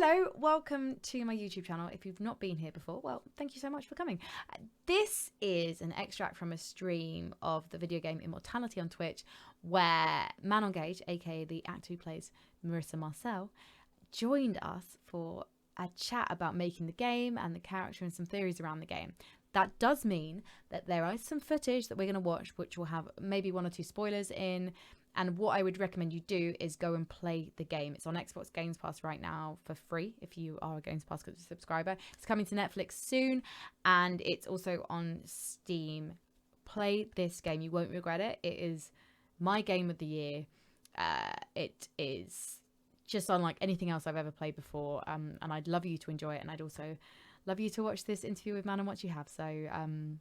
Hello, welcome to my YouTube channel. If you've not been here before, well, thank you so much for coming. This is an extract from a stream of the video game Immortality on Twitch, where Manon Gage, aka the actor who plays Marissa Marcel, joined us for a chat about making the game and the character and some theories around the game. That does mean that there is some footage that we're going to watch, which will have maybe 1 or 2 spoilers in. And what I would recommend you do is go and play the game. It's on Xbox Games Pass right now for free if you are a Games Pass subscriber. It's coming to Netflix soon, and it's also on Steam. Play this game. You won't regret it. It is my game of the year. It is just unlike anything else I've ever played before, and I'd love you to enjoy it, and I'd also love you to watch this interview with Manon once you have. So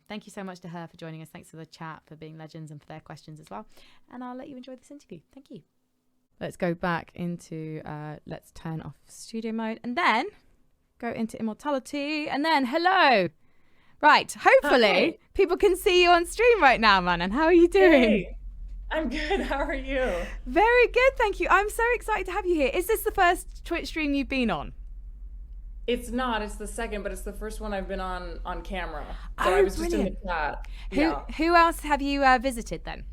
thank you so much to her for joining us. Thanks for the chat, for being legends, and for their questions as well. And I'll let you enjoy this interview. Thank you. Let's go back into, let's turn off studio mode and then go into Immortality and then hello. Right, hopefully people can see you on stream right now, Manon. How are you doing? Hey, I'm good. How are you? Very good, thank you. I'm so excited to have you here. Is this the first Twitch stream you've been on? It's not. It's the second, but it's the first one I've been on camera. So I was just in the chat. Who else have you visited then?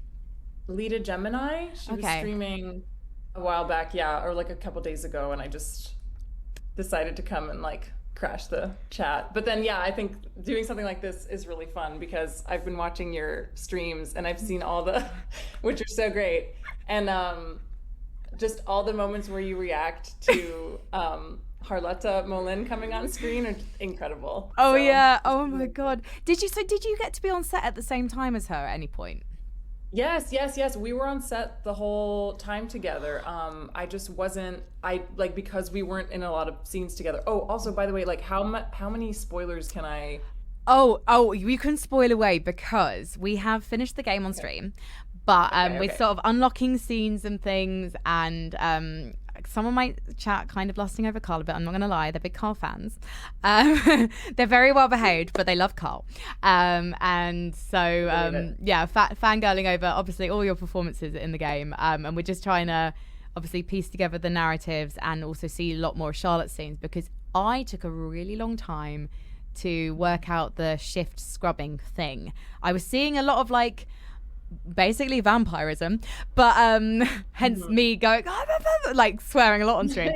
Lita Gemini. She was streaming a while back, or like a couple days ago, and I just decided to come and like crash the chat. But then, I think doing something like this is really fun because I've been watching your streams and I've seen all the, which are so great, and just all the moments where you react to Harletta Molin coming on screen are incredible. Oh, so, yeah. Oh my God. Did you get to be on set at the same time as her at any point? Yes. We were on set the whole time together. I just wasn't, because we weren't in a lot of scenes together. Oh, also, by the way, like how many spoilers can I? Oh, you can spoil away because we have finished the game on stream, but we're sort of unlocking scenes and things, and some of my chat kind of lusting over Carl a bit. I'm not going to lie. They're big Carl fans. They're very well behaved, but they love Carl. And so, fangirling over, obviously, all your performances in the game. And we're just trying to, obviously, piece together the narratives and also see a lot more Charlotte scenes, because I took a really long time to work out the shift scrubbing thing. I was seeing a lot of, like, basically vampirism, but hence me going like swearing a lot on stream.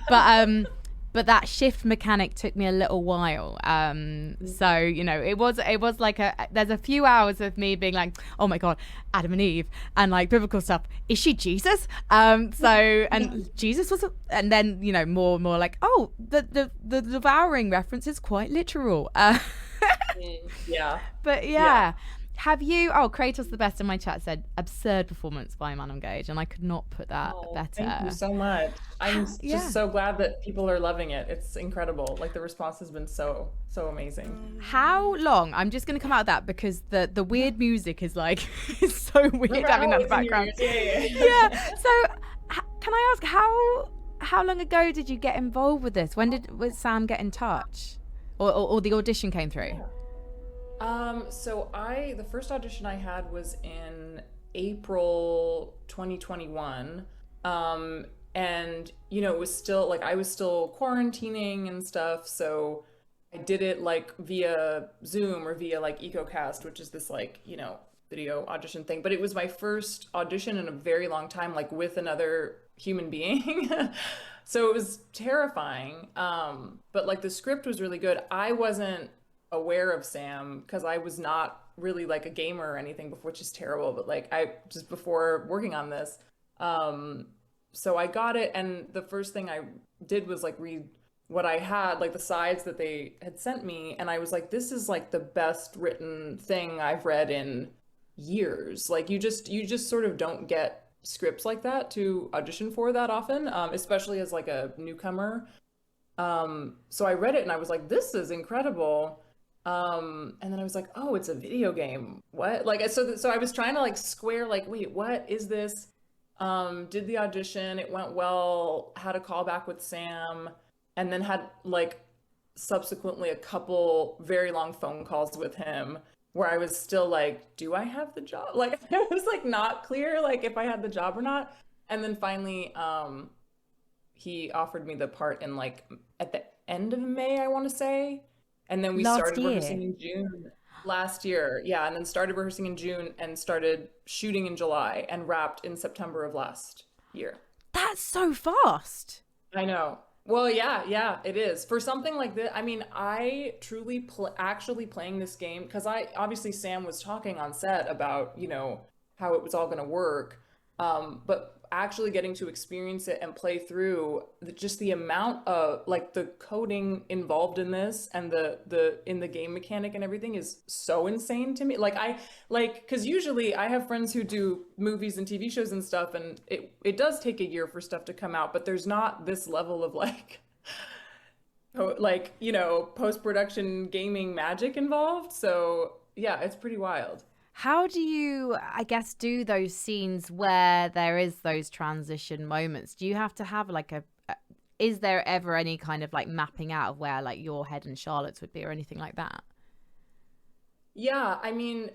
But that shift mechanic took me a little while, so it was like there's a few hours of me being like, oh my God, Adam and Eve and like biblical stuff, is she Jesus? Jesus was and then more like, oh, the devouring reference is quite literal. But have you? Oh, Kratos the best in my chat said absurd performance by Manon Gage, and I could not put that better. Thank you so much. I'm just so glad that people are loving it. It's incredible. Like the response has been so amazing. How long? I'm just going to come out of that because the weird music is like it's so weird having that background. Yeah. So can I ask how long ago did you get involved with this? When did Sam get in touch, or the audition came through? So the first audition I had was in April 2021. And it was still like, I was still quarantining and stuff. So I did it like via Zoom or via like EcoCast, which is this like, video audition thing. But it was my first audition in a very long time, like with another human being. So it was terrifying. But like the script was really good. I wasn't aware of Sam because I was not really like a gamer or anything before, which is terrible, but like I just before working on this, so I got it, and the first thing I did was like read what I had, like the sides that they had sent me, and I was like, this is like the best written thing I've read in years. Like you just sort of don't get scripts like that to audition for that often, especially as like a newcomer. So I read it and I was like, this is incredible. And then I was like, oh, it's a video game. What? Like, so I was trying to like square, like, wait, what is this? Did the audition, it went well, had a call back with Sam, and then had like subsequently a couple very long phone calls with him where I was still like, do I have the job? Like, it was like not clear, like if I had the job or not. And then finally, he offered me the part in like at the end of May, I want to say. And then we Last started year. rehearsing in June last year. Yeah, and then started rehearsing in June and started shooting in July and wrapped in September of last year. That's so fast. I know. Well, yeah, yeah, it is. For something like this, I mean, I truly actually playing this game because I obviously Sam was talking on set about, how it was all going to work. But actually getting to experience it and play through just the amount of like the coding involved in this and the in the game mechanic and everything is so insane to me. Because usually I have friends who do movies and TV shows and stuff, and it does take a year for stuff to come out, but there's not this level of post-production gaming magic involved. So yeah, it's pretty wild. How do you, I guess, do those scenes where there is those transition moments? Do you have to have is there ever any kind of like mapping out of where like your head and Charlotte's would be or anything like that? Yeah, I mean,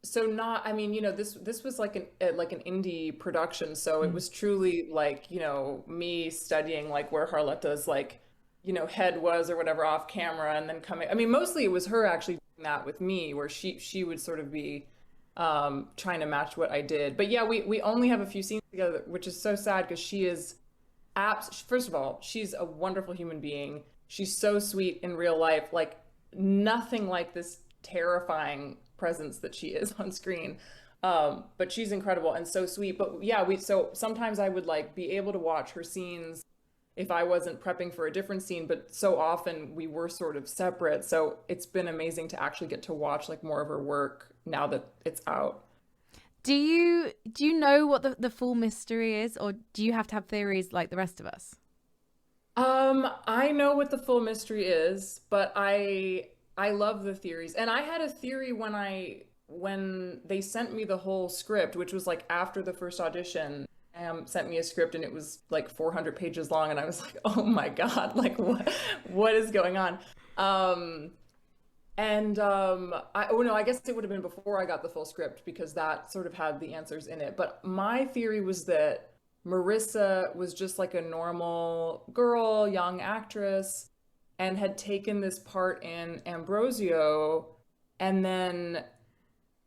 this was like an indie production, so it Mm. was truly like, me studying like where Harletta's like, head was or whatever off camera and then coming. I mean, mostly it was her actually doing that with me where she would sort of be trying to match what I did. But yeah, we only have a few scenes together, which is so sad because she is first of all, she's a wonderful human being. She's so sweet in real life, like nothing like this terrifying presence that she is on screen. But she's incredible and so sweet. But yeah, so sometimes I would like be able to watch her scenes if I wasn't prepping for a different scene, but so often we were sort of separate. So it's been amazing to actually get to watch like more of her work now that it's out. Do you know what the full mystery is, or do you have to have theories like the rest of us? I know what the full mystery is, but I love the theories. And I had a theory when they sent me the whole script, which was like after the first audition. Sent me a script and it was like 400 pages long, and I was like, oh my God, like what is going on? I guess it would have been before I got the full script because that sort of had the answers in it. But my theory was that Marissa was just like a normal girl, young actress, and had taken this part in Ambrosio, and then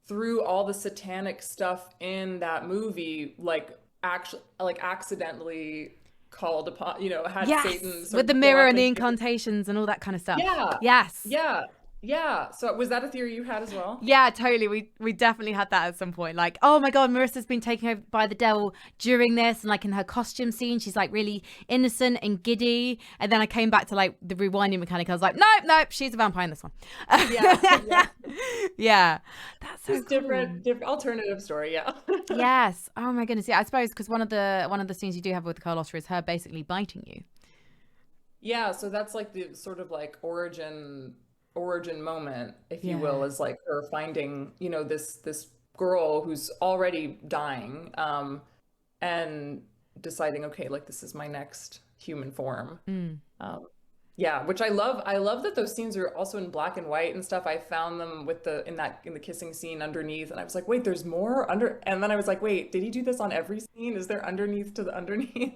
through all the satanic stuff in that movie, like actually like accidentally called upon, had Satan Yes, sort with the of show mirror up and the and incantations and all that kind of stuff. yeah, Yes. yeah, yeah. So was that a theory you had as well? Yeah, totally. We definitely had that at some point. Like, oh my God, Marissa's been taken over by the devil during this, and like in her costume scene, she's like really innocent and giddy. And then I came back to like the rewinding mechanic. I was like, nope, she's a vampire in this one. Yeah, yeah. Yeah, that's so Just cool. different alternative story. Yeah. Yes. Oh my goodness. Yeah, I suppose because one of the scenes you do have with Carlotta is her basically biting you. Yeah. So that's like the sort of like origin moment, if you Yeah. will, is like her finding, this girl who's already dying, and deciding, okay, like this is my next human form. Mm. Yeah, which I love. I love that those scenes are also in black and white and stuff. I found them in the kissing scene underneath, and I was like, wait, there's more under. And then I was like, wait, did he do this on every scene? Is there underneath to the underneath? And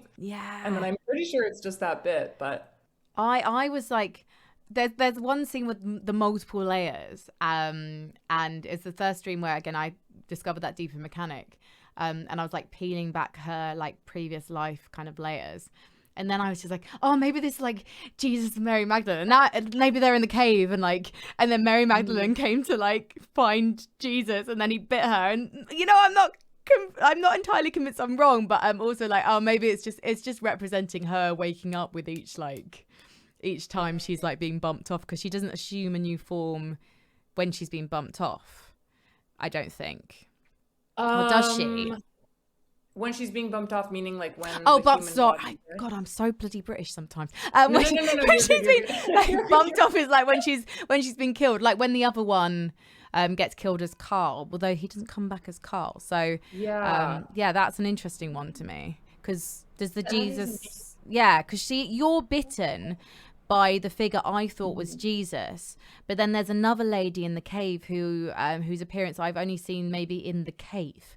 then Yeah. I'm pretty sure it's just that bit, but I was like, there's one scene with the multiple layers, and it's the first stream where again I discovered that deeper mechanic, and I was like peeling back her like previous life kind of layers. And then I was just like, oh, maybe this is like Jesus and Mary Magdalene. And now maybe they're in the cave and then Mary Magdalene came to like find Jesus, and then he bit her. And I'm not entirely convinced I'm wrong, but I'm also like, oh, maybe it's just representing her waking up with each time she's like being bumped off, because she doesn't assume a new form when she's being bumped off, I don't think. Or does she? when she's being bumped off, meaning like when Oh, the but human sorry. body. God, I'm so bloody British sometimes. No, When, no, no, no, no. when You're she's good. been You're good. like, bumped off is like when she's been killed. Like when the other one gets killed as Carl, although he doesn't come back as Carl. So Yeah. yeah, that's an interesting one to me, because does the That is Jesus? Yeah, because you're bitten by the figure I thought was Jesus, but then there's another lady in the cave whose appearance I've only seen maybe in the cave.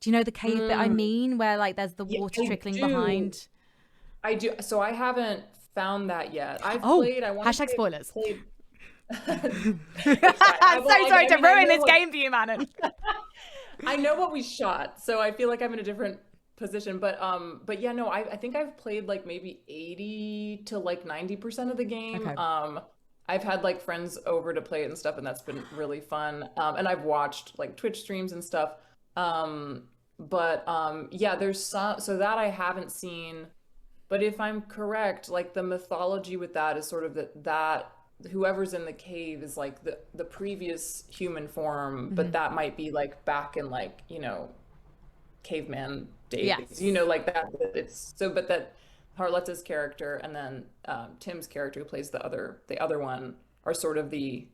Do you know the cave bit I mean, where like there's the Yeah, water I trickling do. behind? I do. So I haven't found that yet. I've Oh, played. I want to hashtag say spoilers. I've played. It's fine. I'm so Well, sorry to I ruin know this game for you, Manon. I know what we shot, so I feel like I'm in a different position. But yeah, no, I think I've played like maybe 80 to like 90% of the game. Okay. I've had like friends over to play it and stuff, and that's been really fun. And I've watched like Twitch streams and stuff. Yeah, there's some so that I haven't seen. But if I'm correct, like the mythology with that is sort of that whoever's in the cave is like the previous human form, but that might be like back in like, caveman days, Yes. like that. It's so, but that Harletta's character and then Tim's character who plays the other one are sort of the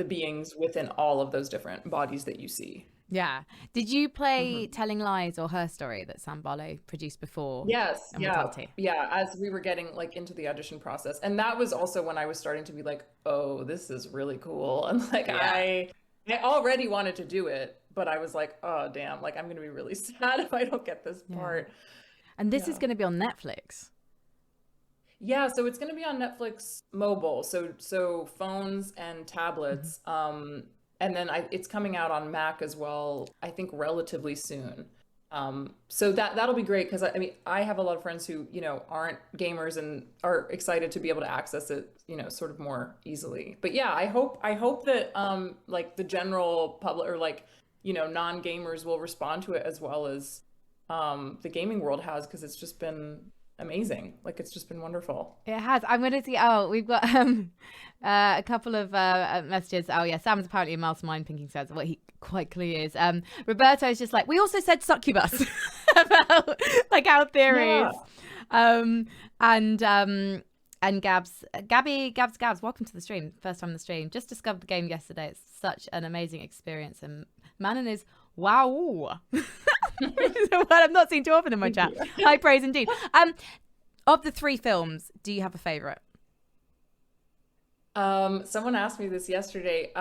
beings within all of those different bodies that you see. Yeah. Did you play Telling Lies or Her Story that Sam Barlow produced before Yes, yeah, Immortality? yeah. As we were getting like into the audition process, and that was also when I was starting to be like, "Oh, this is really cool," and like Yeah. I already wanted to do it, but I was like, "Oh, damn! Like I'm gonna be really sad if I don't get this Yeah. part." And this is Yeah, going to be on Netflix. yeah. So it's gonna be on Netflix mobile, so phones and Mhm. tablets. And then it's coming out on Mac as well, I think relatively soon. So that'll be great because I mean I have a lot of friends who aren't gamers and are excited to be able to access it sort of more easily. But yeah, I hope that like the general public or like non-gamers will respond to it as well as the gaming world has because it's just been amazing. Like it's just been wonderful. It has. I'm going to see. Oh, we've got a couple of messages. Oh, yeah. Sam's apparently a mastermind thinking says what he quite clearly is. Roberto's just like, we also said succubus about like our theories. Yeah. Um, and Gabs, welcome to the stream. First time on the stream. Just discovered the game yesterday. It's such an amazing experience. And Manon is wow. Well, I've not seen too often in my chat. High praise indeed. Of the three films, do you have a favorite? Someone asked me this yesterday.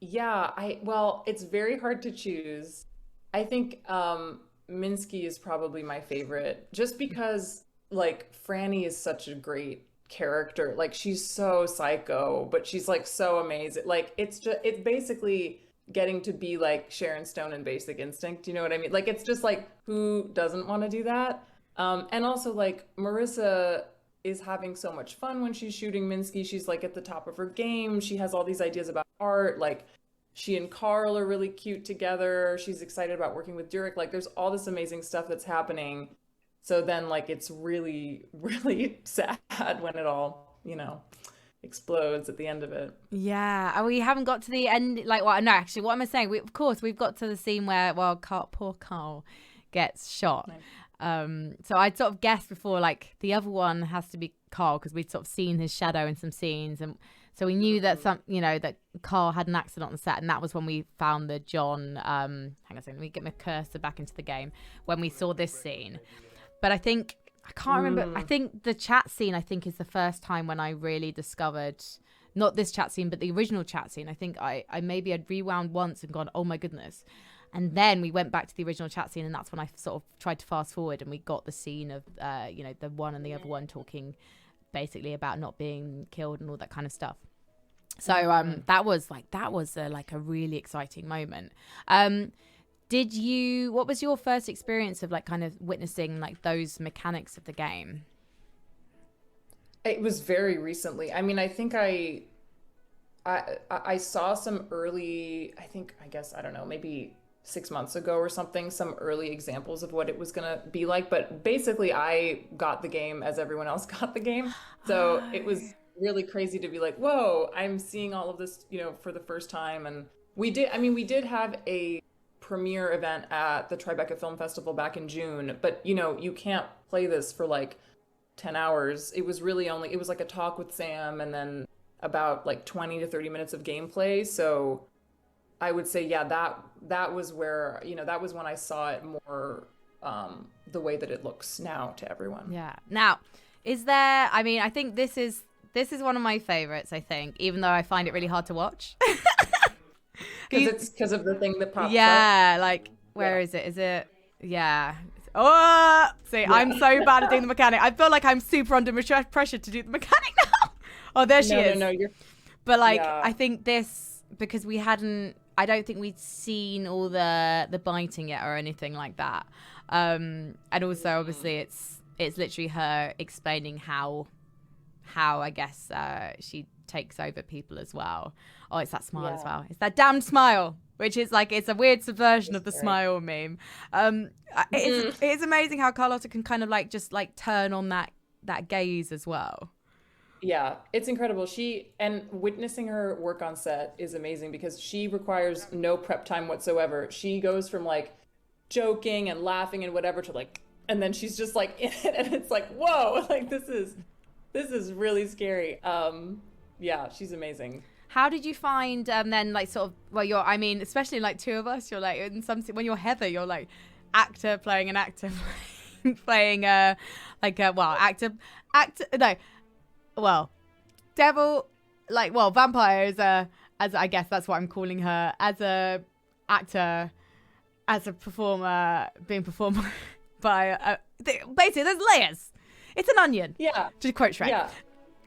Yeah, well, it's very hard to choose. I think Minsky is probably my favorite, just because like Franny is such a great character. Like she's so psycho, but she's like so amazing. Like it's basically getting to be like Sharon Stone in Basic Instinct. You know what I mean? Like it's just like who doesn't want to do that? And also like Marissa is having so much fun when she's shooting Minsky. She's like at the top of her game. She has all these ideas about art. Like she and Carl are really cute together. She's excited about working with Durek. Like there's all this amazing stuff that's happening. So then like it's really, really sad when it all, explodes at the end of it. Yeah, and we haven't got to the end. Like, well, no, actually, what am I saying? Of course, we've got to the scene where, well, poor Carl gets shot. Nice. So I'd sort of guessed before, like, the other one has to be Carl because we'd sort of seen his shadow in some scenes. And so we knew that that Carl had an accident on the set. And that was when we found the John, hang on a second, let me get my cursor back into the game, when we saw this scene. But I think, I can't remember, I think the chat scene, is the first time when I really discovered, not this chat scene, but the original chat scene. I think I maybe had rewound once and gone, oh my goodness. And then we went back to the original chat scene, and that's when I sort of tried to fast forward, and we got the scene of, the one and the other one talking basically about not being killed and all that kind of stuff. So that was like a really exciting moment. What was your first experience of like kind of witnessing like those mechanics of the game? It was very recently. I mean, I think I saw some early, I don't know, maybe 6 months ago or something, some early examples of what it was gonna be like. But basically, I got the game as everyone else got the game. So it was really crazy to be like, whoa, I'm seeing all of this, for the first time. And we did have a premiere event at the Tribeca Film Festival back in June, but you can't play this for like 10 hours. It was like a talk with Sam and then about like 20 to 30 minutes of gameplay. So I would say, yeah, that was where, that was when I saw it more the way that it looks now to everyone. Yeah. Now, I think this is one of my favorites, I think, even though I find it really hard to watch. Because of the thing that pops up. Yeah, like, where is it? Is it, yeah. Oh, see, I'm so bad at doing the mechanic. I feel like I'm super under pressure to do the mechanic now. Oh, there she is. No, you're. But like, Yeah. I think this, because I don't think we'd seen all the biting yet or anything like that. And also, obviously, it's literally her explaining how I guess she takes over people as well. Oh, it's that smile as well. It's that damned smile, which is like, it's a weird subversion of the smile meme. It's amazing how Carlotta can kind of like just like turn on that gaze as well. Yeah, it's incredible. And witnessing her work on set is amazing because she requires no prep time whatsoever. She goes from like joking and laughing and whatever to like, and then she's just like in it, and it's like, whoa, like this is really scary. Yeah, she's amazing. How did you find then like sort of, well, I mean, especially like two of us, you're like in some, when you're Heather, you're like actor playing an actor playing devil, like, well, vampire as I guess that's what I'm calling her, as a actor, as a performer, being performed by basically there's layers. It's an onion. Yeah. To quote Shrek. Yeah.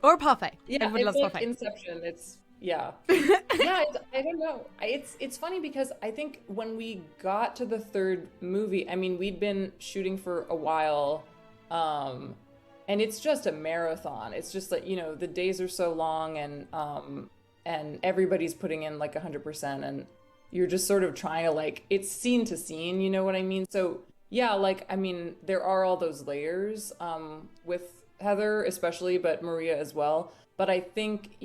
Or a parfait. Yeah, Everybody it's loves like parfait. Inception. Yeah, I don't know. It's funny because I think when we got to the third movie, I mean, we'd been shooting for a while, and it's just a marathon. It's just like, the days are so long, and everybody's putting in like 100%, and you're just sort of trying to like, it's scene to scene, you know what I mean? So yeah, like, I mean, there are all those layers with Heather especially, but Maria as well. But I think,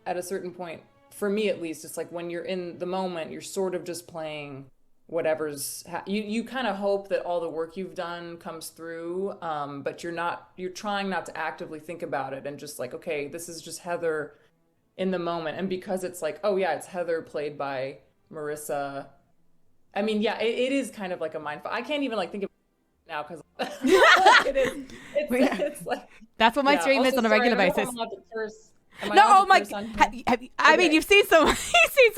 at a certain point, for me at least, it's like when you're in the moment, you're sort of just playing whatever's you kind of hope that all the work you've done comes through, but you're trying not to actively think about it and just like, okay, this is just Heather in the moment. And because it's like, oh yeah, it's Heather played by Marissa. I mean, yeah, it is kind of like a mindfuck. I can't even like think of it now because it is. It's like, that's what my stream is on a regular basis. No, oh my! I mean, you've seen some of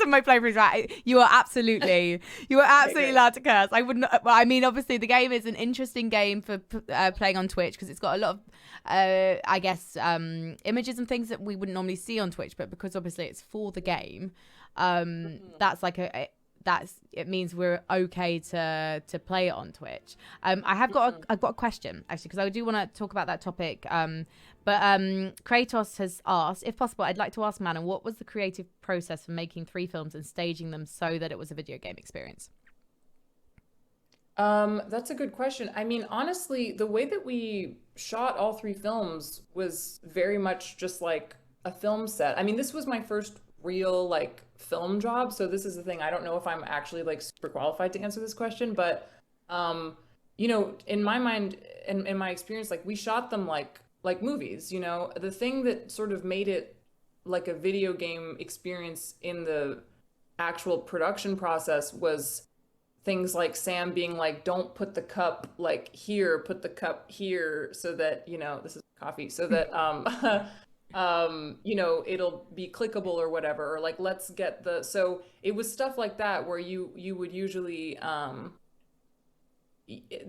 my playthroughs, right? You are absolutely allowed to curse. I wouldn't. Well, I mean, obviously, the game is an interesting game for playing on Twitch because it's got a lot of, I guess, images and things that we wouldn't normally see on Twitch. But because obviously it's for the game, that's like it means we're okay to play it on Twitch. I've got a question actually because I do want to talk about that topic. But Kratos has asked, if possible, I'd like to ask Manon, what was the creative process for making 3 films and staging them so that it was a video game experience? That's a good question. I mean, honestly, the way that we shot all 3 films was very much just like a film set. I mean, this was my first real like film job, so this is the thing. I don't know if I'm actually like super qualified to answer this question, but in my mind and in my experience, like we shot them like movies. The thing that sort of made it like a video game experience in the actual production process was things like Sam being like, don't put the cup like here, put the cup here so that, this is coffee, so that it'll be clickable or whatever, or like let's get so it was stuff like that where you would usually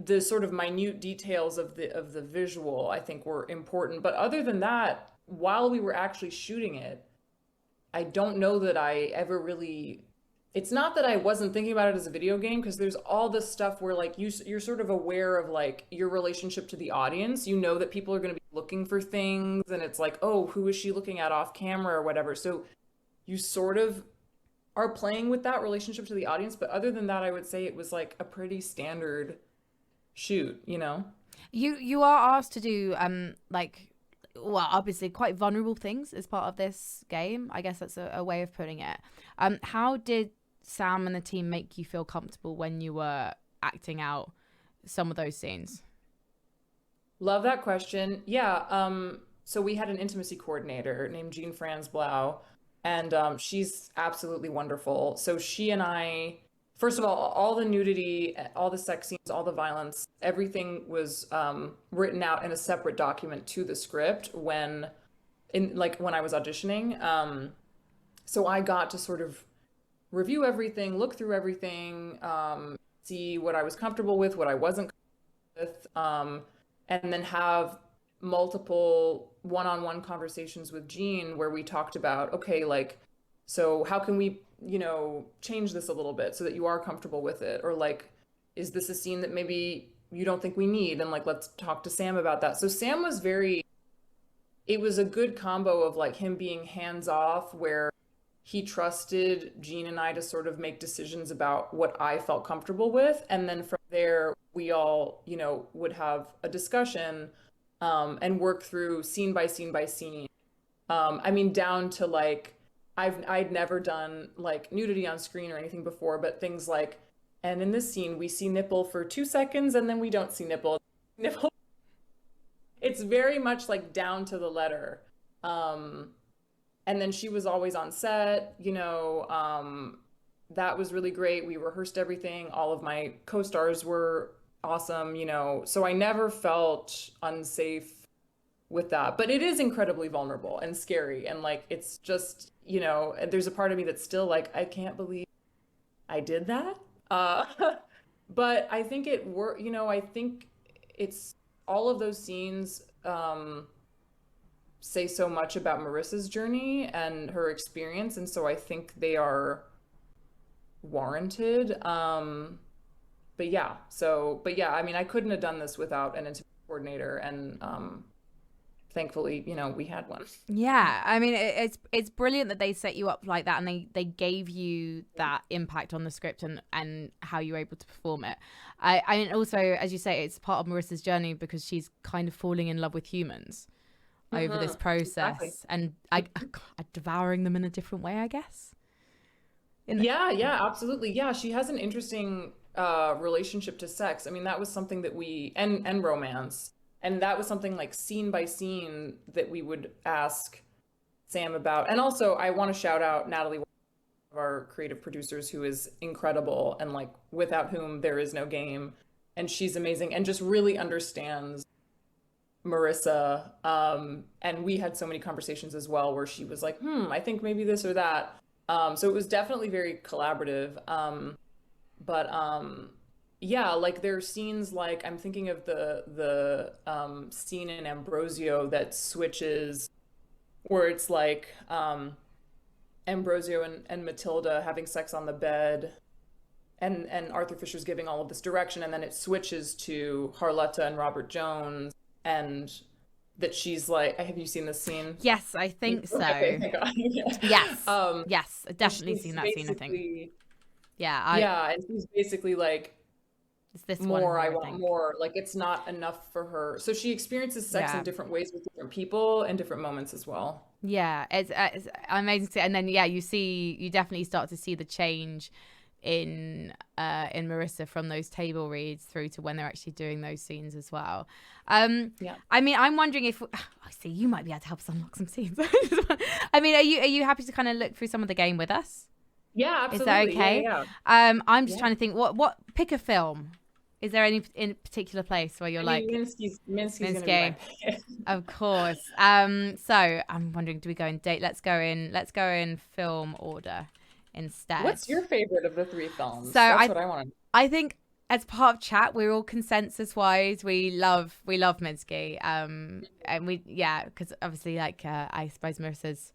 the sort of minute details of the visual, I think, were important. But other than that, while we were actually shooting it, I don't know that I ever really, it's not that I wasn't thinking about it as a video game, because there's all this stuff where like you're sort of aware of like your relationship to the audience. You know that people are going to be looking for things, and it's like, oh, who is she looking at off camera or whatever. So you sort of are playing with that relationship to the audience. But other than that, I would say it was like a pretty standard shoot. You are asked to do well, obviously quite vulnerable things as part of this game. I guess that's a way of putting it. How did Sam and the team make you feel comfortable when you were acting out some of those scenes? Love that question. Yeah. So we had an intimacy coordinator named Jean Franz Blau, and she's absolutely wonderful. So she and I, first of all the nudity, all the sex scenes, all the violence, everything was written out in a separate document to the script when I was auditioning. So I got to sort of review everything, look through everything, see what I was comfortable with, what I wasn't. with, and then have multiple one-on-one conversations with Jean where we talked about, okay, like, so how can we, change this a little bit so that you are comfortable with it? Or like, is this a scene that maybe you don't think we need? And like, let's talk to Sam about that. So Sam was it was a good combo of like him being hands off, where he trusted Jean and I to sort of make decisions about what I felt comfortable with. And then from there, we all, would have a discussion, and work through scene by scene by scene. I mean, down to like, I'd never done like nudity on screen or anything before, but things like, and in this scene, we see nipple for 2 seconds and then we don't see nipple. Nipple. It's very much like down to the letter. And then she was always on set, that was really great. We rehearsed everything. All of my co-stars were awesome, so I never felt unsafe with that. But it is incredibly vulnerable and scary. And like, it's just, there's a part of me that's still like, I can't believe I did that. But I think it worked, I think it's all of those scenes, say so much about Marissa's journey and her experience. And so I think they are warranted. But yeah, I mean, I couldn't have done this without an intimacy coordinator, and thankfully, we had one. Yeah, I mean, it's brilliant that they set you up like that, and they gave you that impact on the script and how you were able to perform it. I mean, also, as you say, it's part of Marissa's journey because she's kind of falling in love with humans over this process, exactly. And devouring them in a different way, I guess. Yeah, absolutely. Yeah, she has an interesting relationship to sex. I mean, that was something that and romance. And that was something like scene by scene that we would ask Sam about. And also, I want to shout out Natalie, one of our creative producers, who is incredible and like without whom there is no game. And she's amazing and just really understands Marissa. And we had so many conversations as well where she was like, I think maybe this or that. So it was definitely very collaborative. Yeah, like there are scenes like, I'm thinking of the scene in Ambrosio that switches, where it's like Ambrosio and Matilda having sex on the bed, and Arthur Fisher's giving all of this direction, and then it switches to Harletta and Robert Jones, and that she's like, have you seen this scene? Yes, I think so. Okay, thank God. Yes, yes, I've definitely seen that scene, I think. Yeah, and she's basically like, it's this more, I want more. Like, it's not enough for her. So she experiences sex in different ways with different people and different moments as well. Yeah, it's amazing to see. And then, you definitely start to see the change in Marissa from those table reads through to when they're actually doing those scenes as well. I mean, I'm wondering if I see you might be able to help us unlock some scenes. I mean, are you happy to kind of look through some of the game with us? Yeah, absolutely. Is that okay? Yeah. I'm just trying to think. What pick a film. Is there any in particular place where you're Minsky's Minsky? Gonna be Of course. So I'm wondering, do we go in date? Let's go in film order instead. What's your favorite of the three films? So that's what I want. I think as part of chat, we're all consensus wise. We love Minsky. And because obviously, like I suppose Marissa's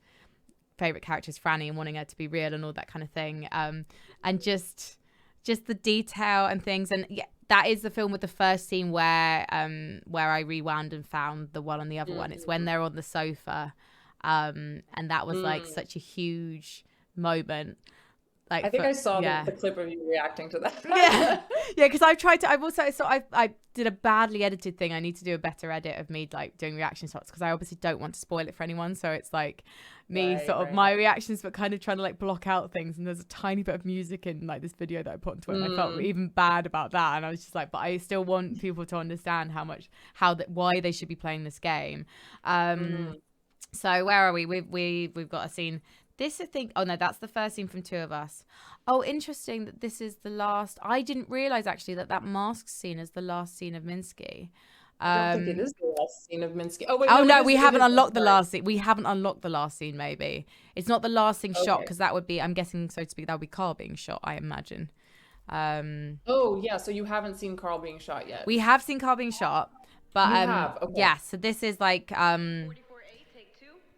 favorite character is Franny, and wanting her to be real and all that kind of thing. And just the detail and things, and that is the film with the first scene where I rewound and found the one on the other one. It's when they're on the sofa, and that was like such a huge moment. Like, I think I saw the clip of you reacting to that. Because I did a badly edited thing. I need to do a better edit of me like doing reaction shots, because I obviously don't want to spoil it for anyone. So it's like me my reactions, but kind of trying to like block out things. And there's a tiny bit of music in like this video that I put onto it. And I felt even bad about that. And I was just like, but I still want people to understand why they should be playing this game. So where are we? We've got a scene. This, I think, oh no, that's the first scene from Two of Us. Oh, interesting that this is the last. I didn't realize actually that mask scene is the last scene of Minsky. I don't think it is the last scene of Minsky. Oh, wait. Oh, no, we haven't unlocked the last scene. We haven't unlocked the last scene, maybe. It's not the last thing shot, because that would be, I'm guessing, so to speak, that would be Carl being shot, I imagine. Oh, yeah. So you haven't seen Carl being shot yet. We have seen Carl being shot, but You have. Okay. yeah. So this is like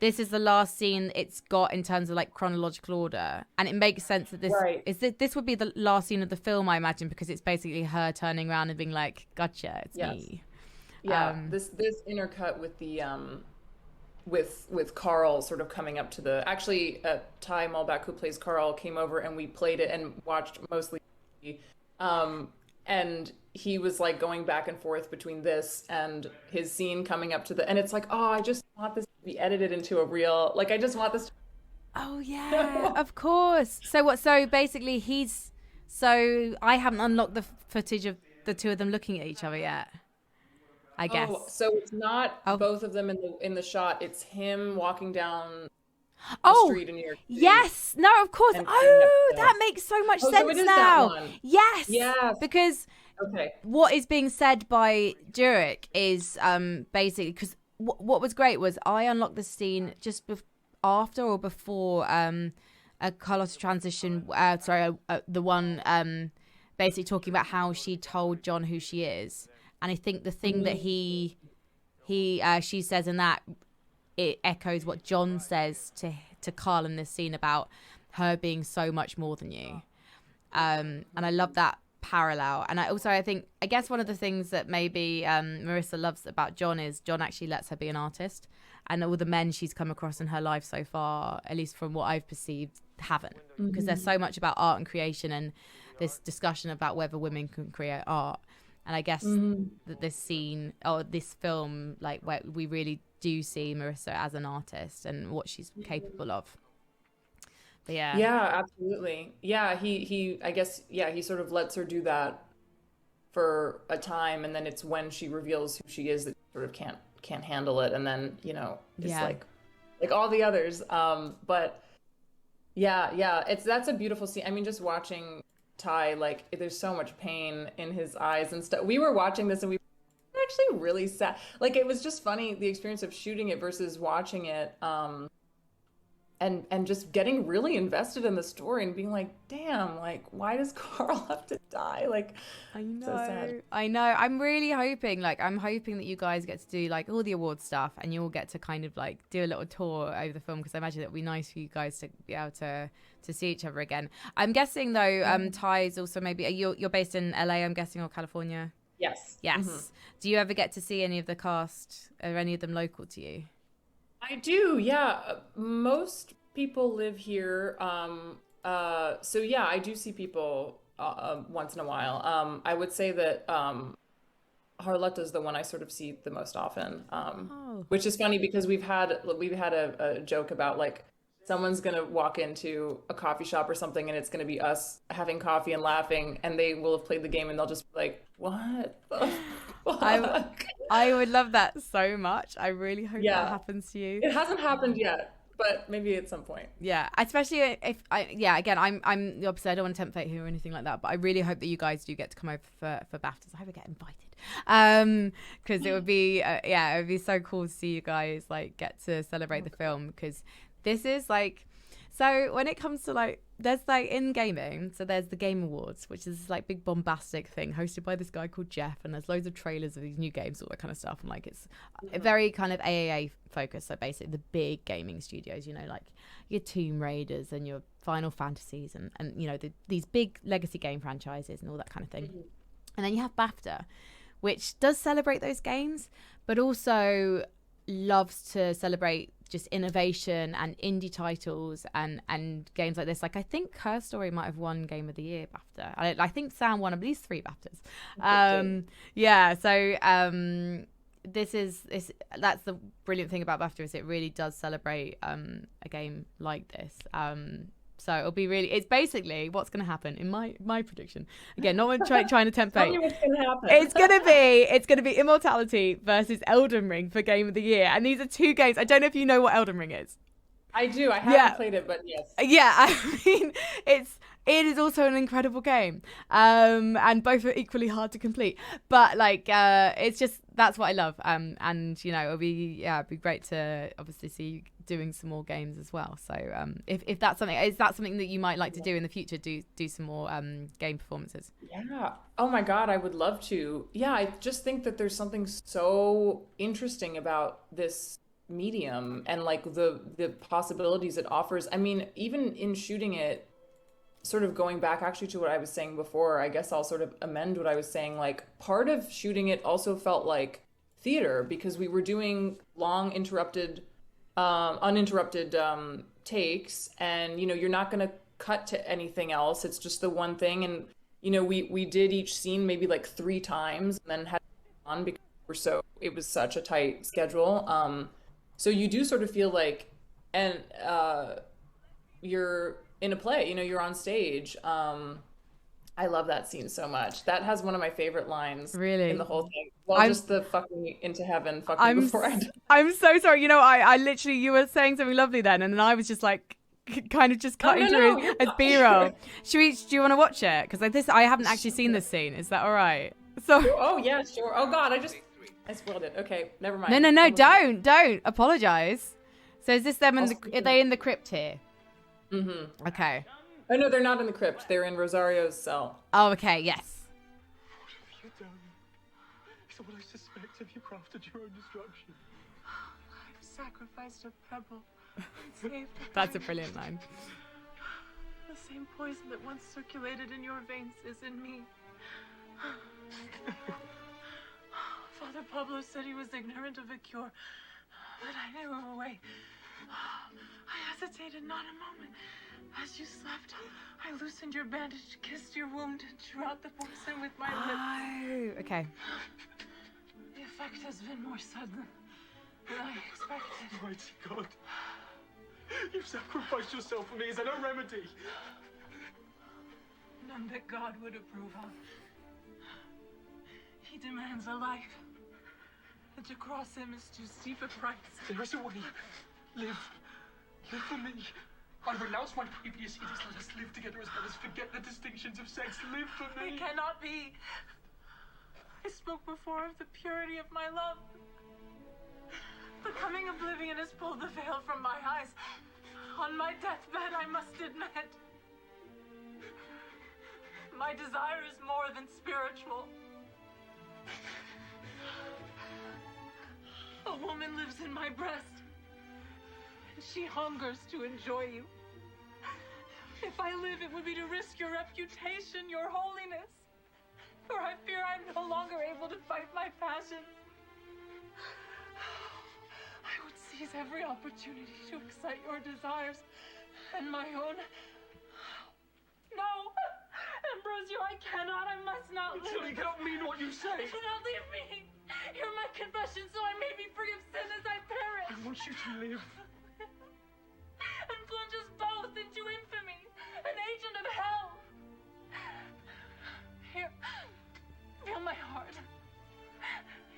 this is the last scene it's got in terms of like chronological order, and it makes sense that this would be the last scene of the film, I imagine, because it's basically her turning around and being like, "Gotcha, it's me." Yeah. This intercut with the with Carl sort of coming up to the actually Ty Mulback, who plays Carl, came over and we played it and watched mostly, and he was like going back and forth between this and his scene coming up to the, and it's like, oh, I just want this to be edited into a real, like, I just want this to... Oh yeah, of course. So what? So basically, so I haven't unlocked the footage of the two of them looking at each other yet, I guess. Oh, so it's not both of them in the shot. It's him walking down the street in New York City. Yes. No, of course. Oh, that makes so much sense so it is now. That one. Yes. Yes. Because what is being said by Jurek is basically, because what was great was I unlocked the scene just after or before Carlotta transition. The one basically talking about how she told John who she is. And I think the thing that she says in that, it echoes what John says to Carl in this scene about her being so much more than you. And I love that parallel. And I guess one of the things that maybe Marissa loves about John is John actually lets her be an artist. And all the men she's come across in her life so far, at least from what I've perceived, haven't. Because there's so much about art and creation and this discussion about whether women can create art. And I guess that this scene or this film, like where we really do see Marissa as an artist and what she's capable of. But yeah. Yeah, absolutely. Yeah, he I guess, he sort of lets her do that for a time, and then it's when she reveals who she is that she sort of can't handle it, and then, it's like all the others. But that's a beautiful scene. I mean, just watching Ty, like, there's so much pain in his eyes and stuff. We were watching this and we were actually really sad. Like, it was just funny, the experience of shooting it versus watching it, and just getting really invested in the story and being like, damn, like, why does Carl have to die? Like, I know, so sad. I know. I'm really hoping that you guys get to do like all the award stuff and you all get to kind of like do a little tour over the film, because I imagine it would be nice for you guys to be able to see each other again. I'm guessing though, Ty is also maybe you're based in LA, I'm guessing, or California. Yes. Do you ever get to see any of the cast? Are any of them local to you? I do, yeah. Most people live here. So yeah, I do see people once in a while. I would say that Harletta's the one I sort of see the most often. Which is funny because we've had a joke about, like, someone's gonna walk into a coffee shop or something and it's gonna be us having coffee and laughing, and they will have played the game and they'll just be like, what the fuck? I would love that so much. I really hope that happens to you. It hasn't happened yet, but maybe at some point. Yeah, especially if again, I'm the opposite. I don't want to tempt fate here or anything like that, but I really hope that you guys do get to come over for BAFTAs. I hope I get invited, because it would be it would be so cool to see you guys like get to celebrate the film, because this is like, so when it comes to like, there's like in gaming, so there's the Game Awards, which is this like big bombastic thing hosted by this guy called Jeff, and there's loads of trailers of these new games, all that kind of stuff, and like it's a very kind of AAA focused, so basically the big gaming studios, like your Tomb Raiders and your Final Fantasies and these big legacy game franchises and all that kind of thing. And then you have BAFTA, which does celebrate those games, but also loves to celebrate just innovation and indie titles and games like this. Like, I think Her Story might have won Game of the Year BAFTA. I think Sam won at least 3 BAFTAs. That's the brilliant thing about BAFTA, is it really does celebrate a game like this. So it'll be it's basically what's going to happen in my prediction. Again, not trying to tempt fate. Tell me what's going to happen. It's going to be Immortality versus Elden Ring for Game of the Year. And these are 2 games. I don't know if you know what Elden Ring is. I do. I haven't played it, but yes. Yeah, I mean, it is also an incredible game, and both are equally hard to complete. But like, it's just that's what I love. And you know, it'd be great to obviously see you doing some more games as well. So, if that's something, is that something that you might like to do in the future? Do some more game performances? Yeah. Oh my God, I would love to. Yeah, I just think that there's something so interesting about this medium and like the possibilities it offers. I mean, even in shooting it, sort of going back actually to what I was saying before, I guess I'll sort of amend what I was saying. Like, part of shooting it also felt like theater because we were doing long uninterrupted takes, and you know, you're not going to cut to anything else. It's just the one thing. And you know, we did each scene maybe like 3 times and then had on because it was such a tight schedule. So you do sort of feel like, and you're in a play, you know, you're on stage. I love that scene so much. That has one of my favorite lines in the whole thing. Well, just the fucking into heaven, fucking before I die. I'm so sorry. You know, I literally, you were saying something lovely then, and then I was just like, kind of just cutting through as B-roll. Do you want to watch it? Because I haven't actually seen this scene. Is that all right? So. Oh yeah, sure. Oh God, I spoiled it. Okay, never mind. No, don't apologize. So is this them are they in the crypt here? Mm-hmm. Okay. Oh no, they're not in the crypt. They're in Rosario's cell. Oh, okay, yes. What have you done? Is that what I suspect? Have you crafted your own destruction? I've sacrificed a pebble and saved a That's a brilliant line. The same poison that once circulated in your veins is in me. Father Pablo said he was ignorant of a cure, but I knew of a way. I hesitated not a moment. As you slept, I loosened your bandage, kissed your wound, and drew out the poison with my lips. Oh, okay. The effect has been more sudden than I expected. Mighty God, you've sacrificed yourself for me. Is there no remedy? None that God would approve of. He demands a life, and to cross him is too steep a price. There is a way. Live for me. I renounce my previous edicts. Let us live together as brothers. Forget the distinctions of sex. Live for me. It cannot be. I spoke before of the purity of my love. The coming oblivion has pulled the veil from my eyes. On my deathbed, I must admit, my desire is more than spiritual. A woman lives in my breast, and she hungers to enjoy you. If I live, it would be to risk your reputation, your holiness, for I fear I'm no longer able to fight my passions. I would seize every opportunity to excite your desires and my own. No! Ambrosio, I cannot, I must not live. You cannot mean what you say. Do not leave me. Hear my confession so I may be free of sin as I perish. I want you to live. And plunge us both into infamy, an agent of hell. Here, feel my heart.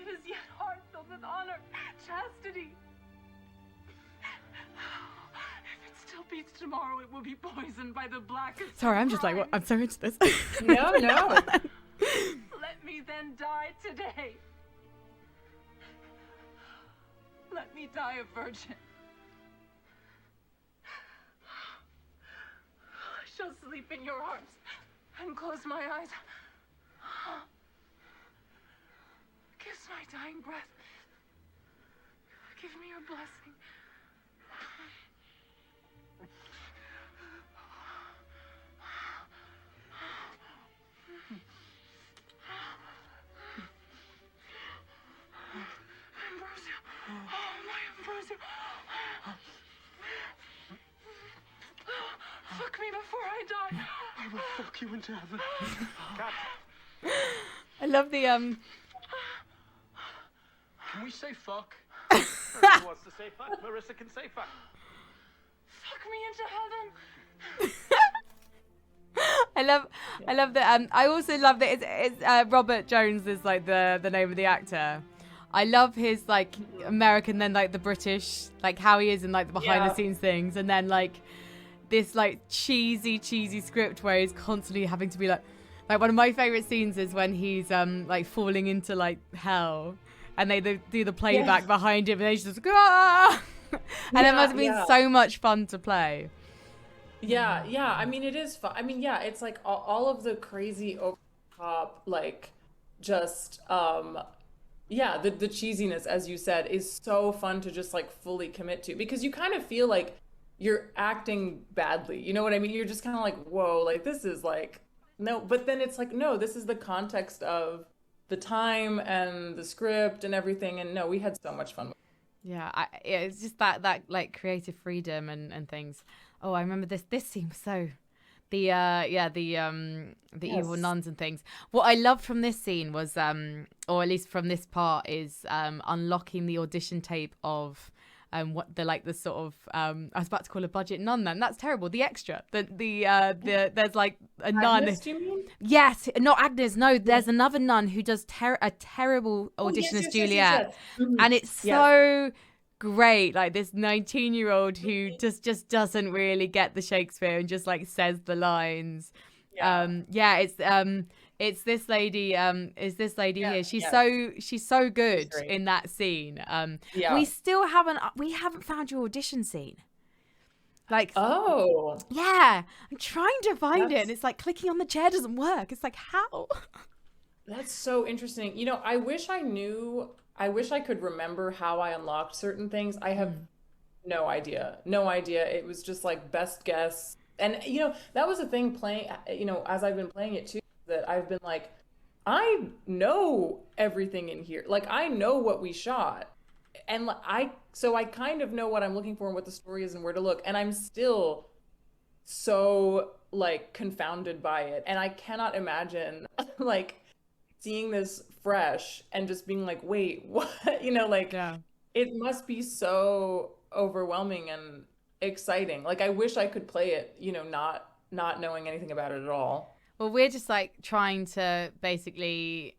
It is yet heart filled with honor, chastity. If it still beats tomorrow, it will be poisoned by the blackest. Sorry, I'm just like, what? I'm so into this. No. Let me then die today. Let me die a virgin. I shall sleep in your arms and close my eyes. Kiss my dying breath. Give me your blessing. Ambrosio. Oh, my Ambrosio. Fuck me before I die. I will fuck you into heaven. I love the Can we say fuck? Marissa wants to say fuck. Marissa can say fuck. Fuck me into heaven. I love that. I also love that it's Robert Jones is like the name of the actor. I love his like American, then like the British, like how he is in like the behind the scenes things, and then like this like cheesy script where he's constantly having to be like one of my favorite scenes is when he's like falling into like hell, and they do the playback behind him, and he's just ah! And it must have been so much fun to play. Yeah. I mean, it is fun. I mean, yeah, it's like all of the crazy over the top, like just the cheesiness, as you said, is so fun to just like fully commit to, because you kind of feel like you're acting badly. You know what I mean? You're just kind of like, whoa, like this is like, no, but then it's like, no, this is the context of the time and the script and everything. And no, we had so much fun with it. Yeah, it's just that like creative freedom and things. Oh, I remember this scene was so the evil nuns and things. What I loved from this scene was or at least from this part is unlocking the audition tape of what the sort of I was about to call a budget nun, then that's terrible. The extra, the there's like a nun. Agnes, you mean? Yes, not Agnes. No, there's another nun who does a terrible audition as Juliet, yes. Mm-hmm. and it's so great. Like this 19-year-old who just doesn't really get the Shakespeare and just like says the lines. It's this lady here. She's so good in that scene. We still haven't found your audition scene. Like, oh yeah, I'm trying to find it, and it's like clicking on the chair doesn't work. It's like, how? That's so interesting. You know, I wish I could remember how I unlocked certain things. I have no idea. It was just like best guess. And you know, that was the thing playing, you know, as I've been playing it too, that I've been like, I know everything in here. Like I know what we shot. And so I kind of know what I'm looking for and what the story is and where to look. And I'm still so like confounded by it. And I cannot imagine like seeing this fresh and just being like, wait, what? You know, like it must be so overwhelming and exciting. Like I wish I could play it, you know, not knowing anything about it at all. Well, we're just like trying to basically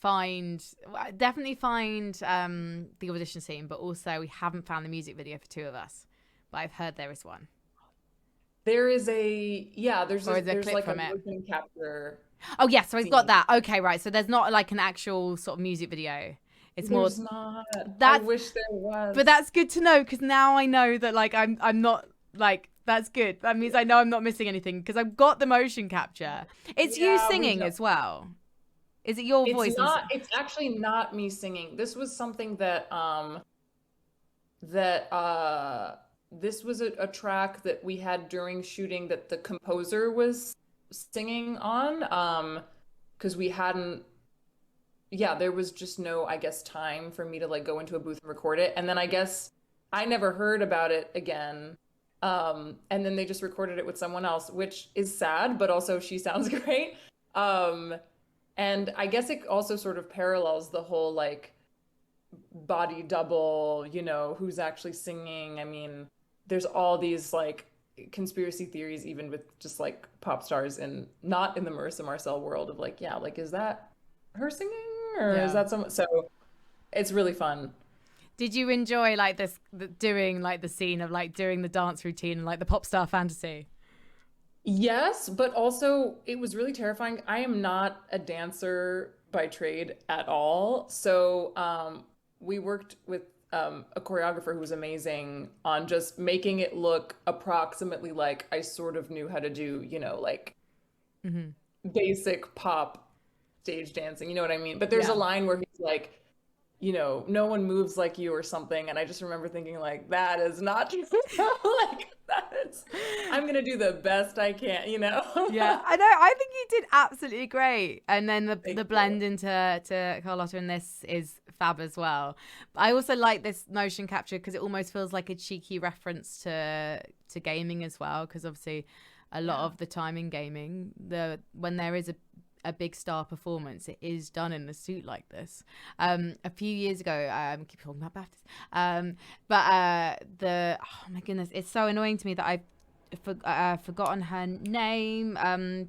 definitely find the audition scene, but also we haven't found the music video for two of us, but I've heard there is one. There is there's like a from it. motion capture. Oh yes, so I've got that. Okay, right. So there's not like an actual sort of music video. There's not. I wish there was. But that's good to know, because now I know that like I'm not like, that's good. That means I know I'm not missing anything, because I've got the motion capture. It's you singing as well. Is it your voice? It's actually not me singing. This was something that this was a track that we had during shooting that the composer was singing on, because we hadn't. Yeah, there was just no, I guess, time for me to like go into a booth and record it. And then I guess I never heard about it again. And then they just recorded it with someone else, which is sad, but also she sounds great. And I guess it also sort of parallels the whole like body double, you know, who's actually singing. I mean, there's all these like conspiracy theories, even with just like pop stars and not in the Marissa Marcel world of like, yeah, like, is that her singing? Or is that someone? So it's really fun. Did you enjoy like doing like the scene of like doing the dance routine and like the pop star fantasy? Yes, but also it was really terrifying. I am not a dancer by trade at all. So we worked with a choreographer who was amazing on just making it look approximately like I sort of knew how to do, you know, like basic pop stage dancing, you know what I mean? But there's a line where he's like, you know, no one moves like you or something, and I just remember thinking like, that is not true. Like I'm gonna do the best I can, you know. Yeah, I know. I think you did absolutely great, and then the blend into Carlotta in this is fab as well. I also like this motion capture because it almost feels like a cheeky reference to gaming as well, because obviously a lot of the time in gaming, when there is a big star performance, it is done in a suit like this. A few years ago, I keep talking about BAFTAs, oh my goodness, it's so annoying to me that I've forgotten her name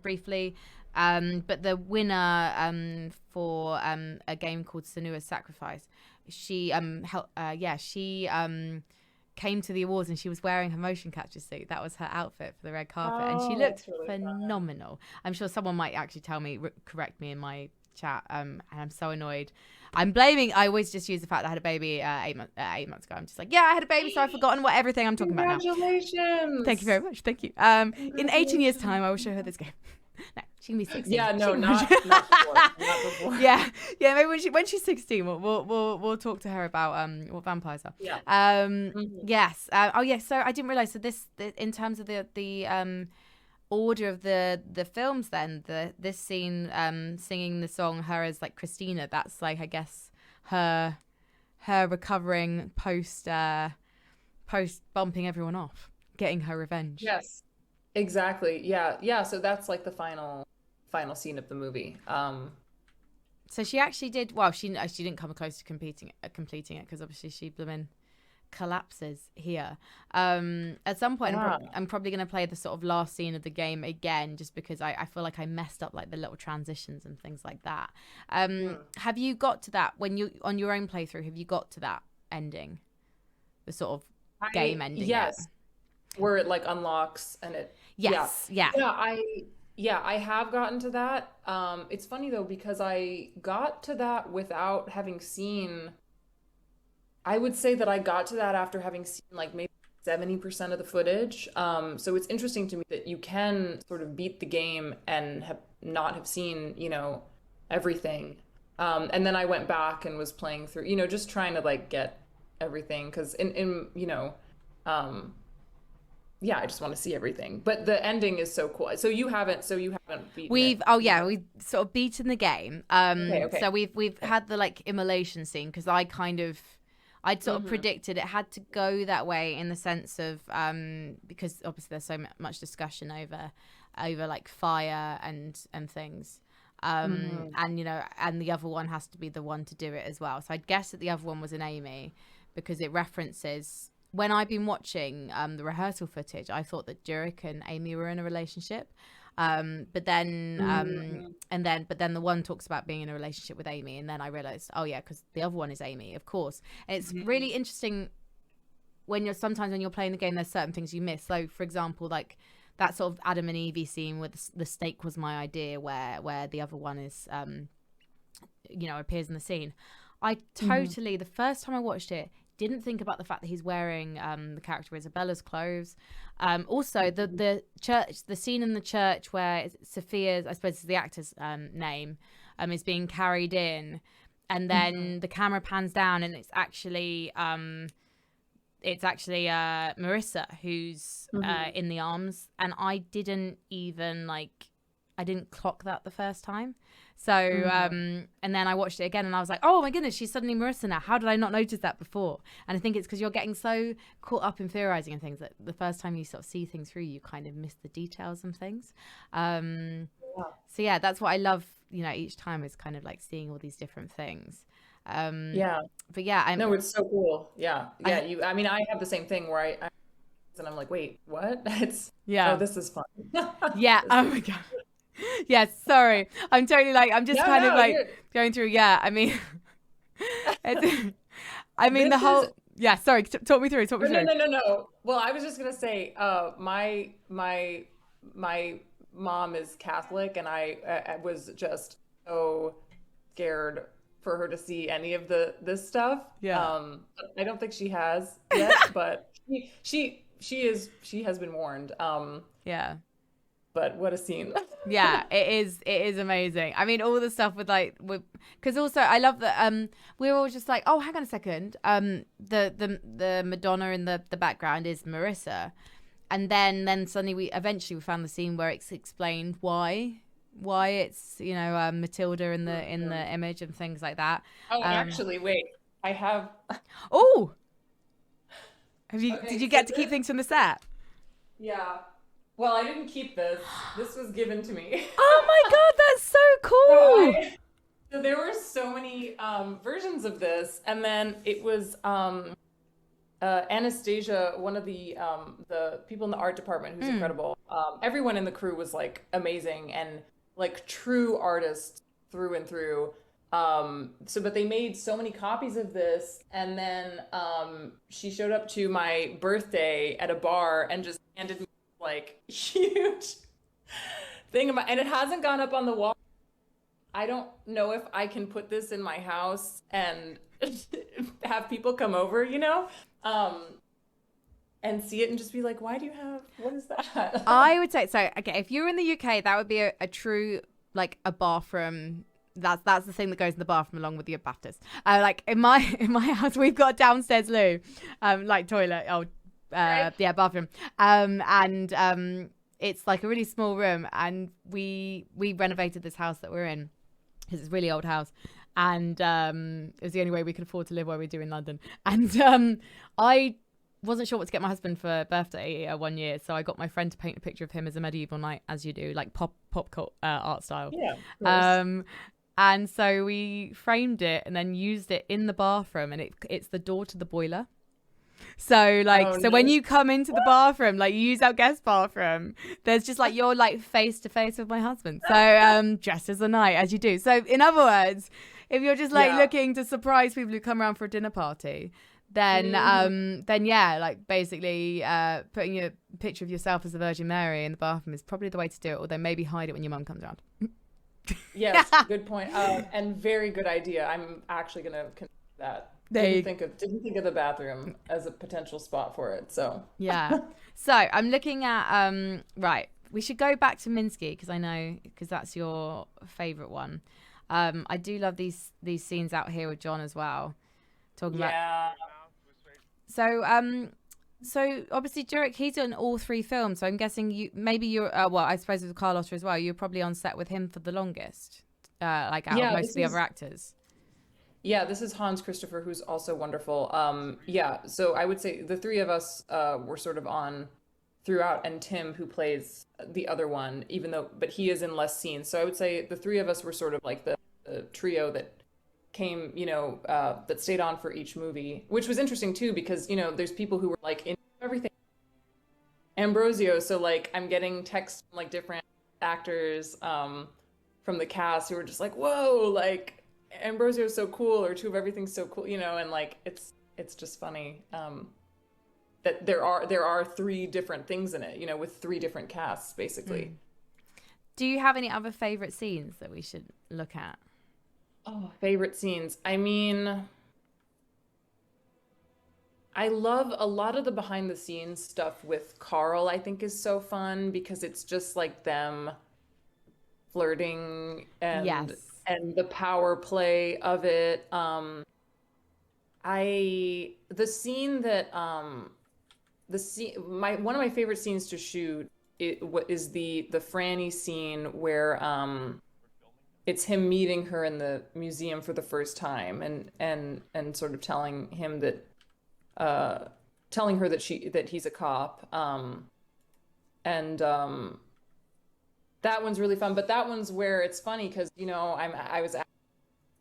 briefly, But the winner for a game called Senua's Sacrifice, she came to the awards and she was wearing her motion capture suit. That was her outfit for the red carpet, and she looked really phenomenal. I'm sure someone might actually tell me, correct me in my chat, and I'm so annoyed. I always just use the fact that I had a baby 8 months ago. I'm just like, yeah, I had a baby, so I've forgotten everything I'm talking about now. Congratulations! Thank you very much. Thank you. In 18 years' time, I will show her this game. No, she can be 16. Yeah, no, not before. Not before. Yeah. Maybe when she's 16, we'll talk to her about what vampires are. Yeah. Yes. So I didn't realize. So this in terms of the order of the films, then this scene singing the song, her as like Christina. That's like, I guess, her recovering post bumping everyone off, getting her revenge. Yes. Exactly. Yeah. So that's like the final scene of the movie. So she actually did well. She didn't come close to completing it because obviously she bloomin' collapses here. At some point, I'm probably going to play the sort of last scene of the game again, just because I feel like I messed up like the little transitions and things like that. Have you got to that when you on your own playthrough? Have you got to that ending, the sort of game ending? Yes. Where it like unlocks and it. Yes. Yeah. I have gotten to that. It's funny though, because I got to that without having seen. I would say that I got to that after having seen like maybe 70% of the footage. So it's interesting to me that you can sort of beat the game and not have seen, everything. And then I went back and was playing through, just trying to like get everything, because I just want to see everything. But the ending is so cool. So you haven't beaten we've it. We've sort of beaten the game. Okay. So we've had the like immolation scene, because I'd sort of predicted it had to go that way, in the sense of because obviously there's so much discussion over like fire and things. And and the other one has to be the one to do it as well. So I'd guess that the other one was an Amy, because it references, when I've been watching the rehearsal footage, I thought that Jurek and Amy were in a relationship. But then the one talks about being in a relationship with Amy, and then I realized, oh yeah, because the other one is Amy, of course. And it's really interesting sometimes when you're playing the game, there's certain things you miss. So for example, like that sort of Adam and Evie scene where the snake was my idea, where the other one is appears in the scene. I totally the first time I watched it, didn't think about the fact that he's wearing the character Isabella's clothes. Also, the church, the scene in the church where Sophia's, I suppose is the actor's name, is being carried in, and then the camera pans down, and it's actually Marissa who's in the arms, and I didn't clock that the first time. So, and then I watched it again and I was like, oh my goodness, she's suddenly Marissa now. How did I not notice that before? And I think it's because you're getting so caught up in theorizing and things that the first time you sort of see things through, you kind of miss the details and things. So yeah, that's what I love, each time, is kind of like seeing all these different things. But yeah, no, it's so cool. Yeah. I have the same thing where and I'm like, wait, what? Oh, this is fun. Yeah. Oh my God. Yes, sorry. I'm totally going through. Yeah, I mean, sorry. Talk me through. No. Well, I was just gonna say, my mom is Catholic, and I was just so scared for her to see any of this stuff. Yeah. I don't think she has yet, but she has been warned. Yeah. But what a scene. Yeah, it is amazing. I mean, all the stuff because also I love that we're all just like, oh, hang on a second, the Madonna in the background is Marissa, and then suddenly we found the scene where it's explained why it's Matilda in the image and things like that. Oh, actually, wait, I have. Oh, did you get to keep things from the set? Yeah. Well, I didn't keep this. This was given to me. Oh my God, that's so cool. So there were so many versions of this, and then it was Anastasia, one of the people in the art department, who's incredible. Everyone in the crew was like amazing, and like true artists through and through. But they made so many copies of this, and then she showed up to my birthday at a bar and just handed me like huge thing about, and it hasn't gone up on the wall. I don't know if I can put this in my house and have people come over, and see it and just be like, why do you have, what is that? I would say, so, okay, if you're in the UK, that would be a true, like, a bathroom. That's the thing that goes in the bathroom along with your BAFTAs. Like, in my house, we've got a downstairs loo, like toilet, bathroom. It's like a really small room, and we renovated this house that we're in. It's a really old house, and it was the only way we could afford to live where we do in London. And I wasn't sure what to get my husband for birthday one year, so I got my friend to paint a picture of him as a medieval knight, as you do, like pop art style. Yeah. And so we framed it and then used it in the bathroom, and it's the door to the boiler. So when you come into the bathroom, like you use our guest bathroom, there's just like you're like face to face with my husband. So dressed as a knight, as you do. So in other words, if you're just like looking to surprise people who come around for a dinner party, then like basically putting a picture of yourself as the Virgin Mary in the bathroom is probably the way to do it. Although maybe hide it when your mum comes around. Yes, good point. And very good idea. I'm actually gonna consider that. Didn't think of the bathroom as a potential spot for it. So yeah. So I'm looking at right. We should go back to Minsky because that's your favorite one. I do love these scenes out here with John as well. Talking about. So obviously Jurek, he's in all three films. So I'm guessing you're I suppose with Carlotta as well. You're probably on set with him for the longest, like out of most of the other actors. Yeah, this is Hans Christopher, who's also wonderful. So I would say the three of us were sort of on throughout, and Tim, who plays the other one, but he is in less scenes. So I would say the three of us were sort of like the trio that came, that stayed on for each movie, which was interesting too, because, there's people who were like in everything. Ambrosio, so like I'm getting texts from like different actors from the cast who were just like, whoa, like Ambrosio is so cool, or Two of Everything's so cool, and like it's just funny that there are three different things in it, with three different casts basically. Do you have any other favorite scenes that we should look at? Oh, favorite scenes. I mean, I love a lot of the behind the scenes stuff with Carl, I think is so fun because it's just like them flirting and the power play of it. One of my favorite scenes to shoot is the Franny scene where it's him meeting her in the museum for the first time and sort of telling her that he's a cop. That one's really fun, but that one's where it's funny because I was at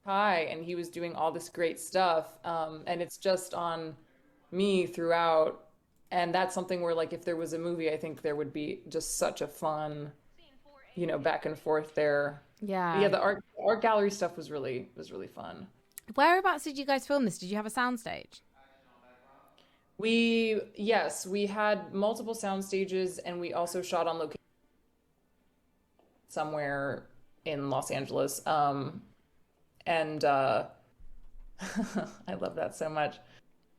high and he was doing all this great stuff, and it's just on me throughout, and that's something where like if there was a movie, I think there would be just such a fun, back and forth there. Yeah, the art gallery stuff was really fun. Whereabouts did you guys film this? Did you have a soundstage? We had multiple sound stages, and we also shot on location somewhere in Los Angeles. I love that so much.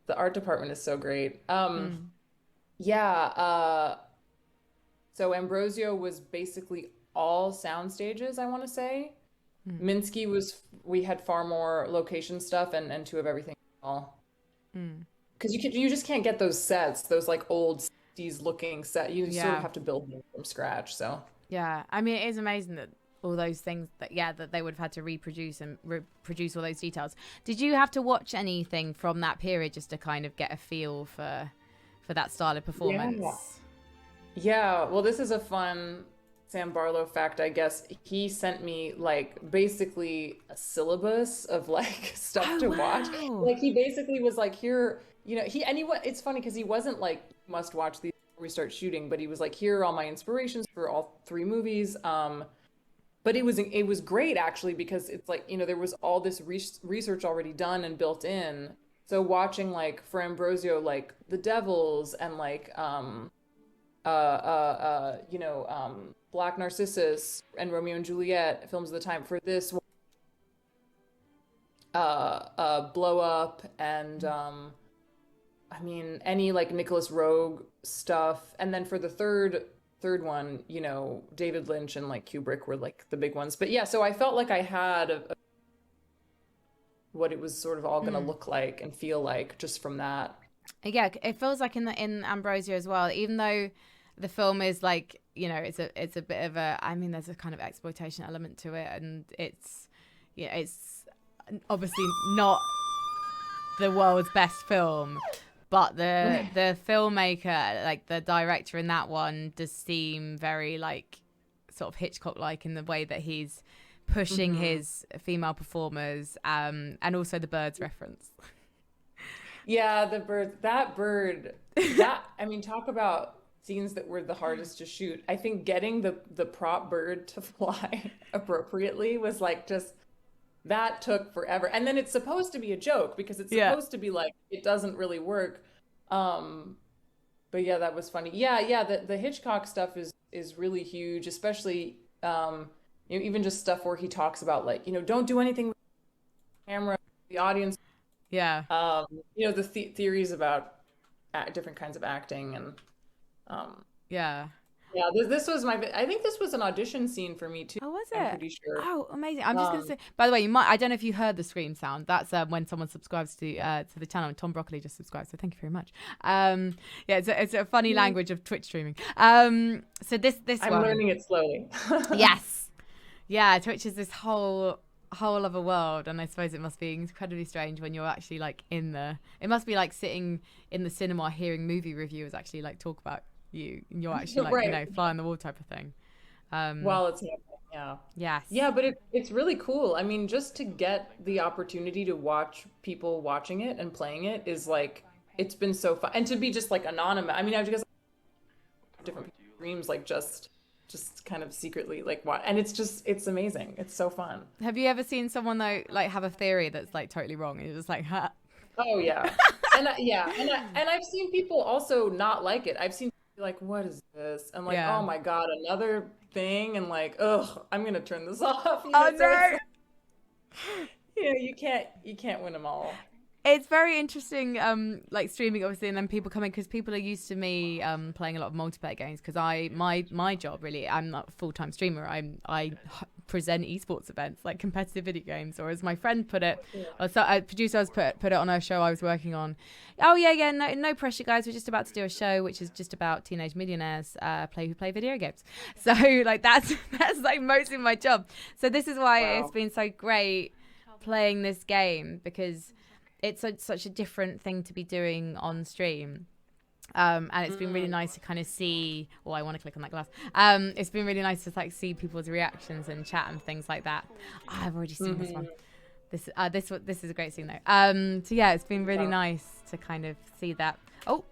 The art department is so great. So Ambrosio was basically all sound stages, I want to say. Minsky we had far more location stuff and Two of Everything all. Because you just can't get those sets, those like old 60s looking set. You sort of have to build them from scratch. So yeah, I mean, it is amazing that all those things that they would have had to reproduce and reproduce all those details. Did you have to watch anything from that period just to kind of get a feel for that style of performance? Yeah. Well, this is a fun Sam Barlow fact, I guess. He sent me like basically a syllabus of like stuff to watch. Like he basically was like, here, it's funny because he wasn't like, must watch these before we start shooting, but he was like, here are all my inspirations for all three movies. but it was great actually, because it's like, you know, there was all this research already done and built in. So watching like for Ambrosio, like The Devils and like Black Narcissus and Romeo and Juliet, films of the time. For this, Blow Up and I mean any like Nicholas Roeg stuff. And then for the third one, you know, David Lynch and like Kubrick were like the big ones. But yeah, so I felt like I had what it was sort of all going to look like and feel like just from that. Yeah, it feels like in Ambrosio as well, even though the film is like, you know, it's a bit of a, I mean, there's a kind of exploitation element to it, and it's obviously not the world's best film, but the filmmaker, like the director in that one, does seem very like sort of Hitchcock-like in the way that he's pushing his female performers, and also the birds reference. Yeah, that bird, I mean, talk about scenes that were the hardest to shoot. I think getting the prop bird to fly appropriately was like just, that took forever. And then it's supposed to be a joke because it's supposed to be like, it doesn't really work. But yeah, that was funny. Yeah, the Hitchcock stuff is really huge, especially you know, even just stuff where he talks about like, you know, don't do anything with the camera, the audience. Yeah. You know, the theories about different kinds of acting and yeah. This was I think this was an audition scene for me too. Oh, was it? I'm pretty sure. Oh, amazing. I'm just gonna say, by the way, I don't know if you heard the scream sound. That's when someone subscribes to the channel, and Tom Broccoli just subscribed, so thank you very much. Yeah, it's a funny language of Twitch streaming. So this I'm learning it slowly. Yes. Yeah, Twitch is this whole other world, and I suppose it must be incredibly strange when you're actually like it must be like sitting in the cinema hearing movie reviewers actually like talk about you, and you're actually like, you know, fly on the wall type of thing. While it's happening, yeah. Yes. Yeah, but it's really cool. I mean, just to get the opportunity to watch people watching it and playing it is like, it's been so fun. And to be just like anonymous. I mean, I just different streams, like just kind of secretly like what, and it's amazing. It's so fun. Have you ever seen someone though like have a theory that's like totally wrong and you're just like, ha? Oh yeah. and I've seen people also not like it. I've seen people be like, what is this? I'm like, oh my god, another thing, and like, ugh, I'm gonna turn this off. You know, oh no. You know, you can't win them all. It's very interesting, like streaming obviously, and then people coming, because people are used to me playing a lot of multiplayer games. Because my job really, I'm not a full-time streamer. I present esports events, like competitive video games, or as my friend put it, or so a producer has put it on a show I was working on. Oh yeah, no pressure, guys. We're just about to do a show which is just about teenage millionaires who play video games. So like that's like mostly my job. So this is why it's been so great playing this game, because it's such a different thing to be doing on stream. And it's been really nice to kind of see, I want to click on that glass. It's been really nice to like see people's reactions and chat and things like that. Oh, I've already seen this one. This is a great scene though. So yeah, it's been really nice to kind of see that. Oh,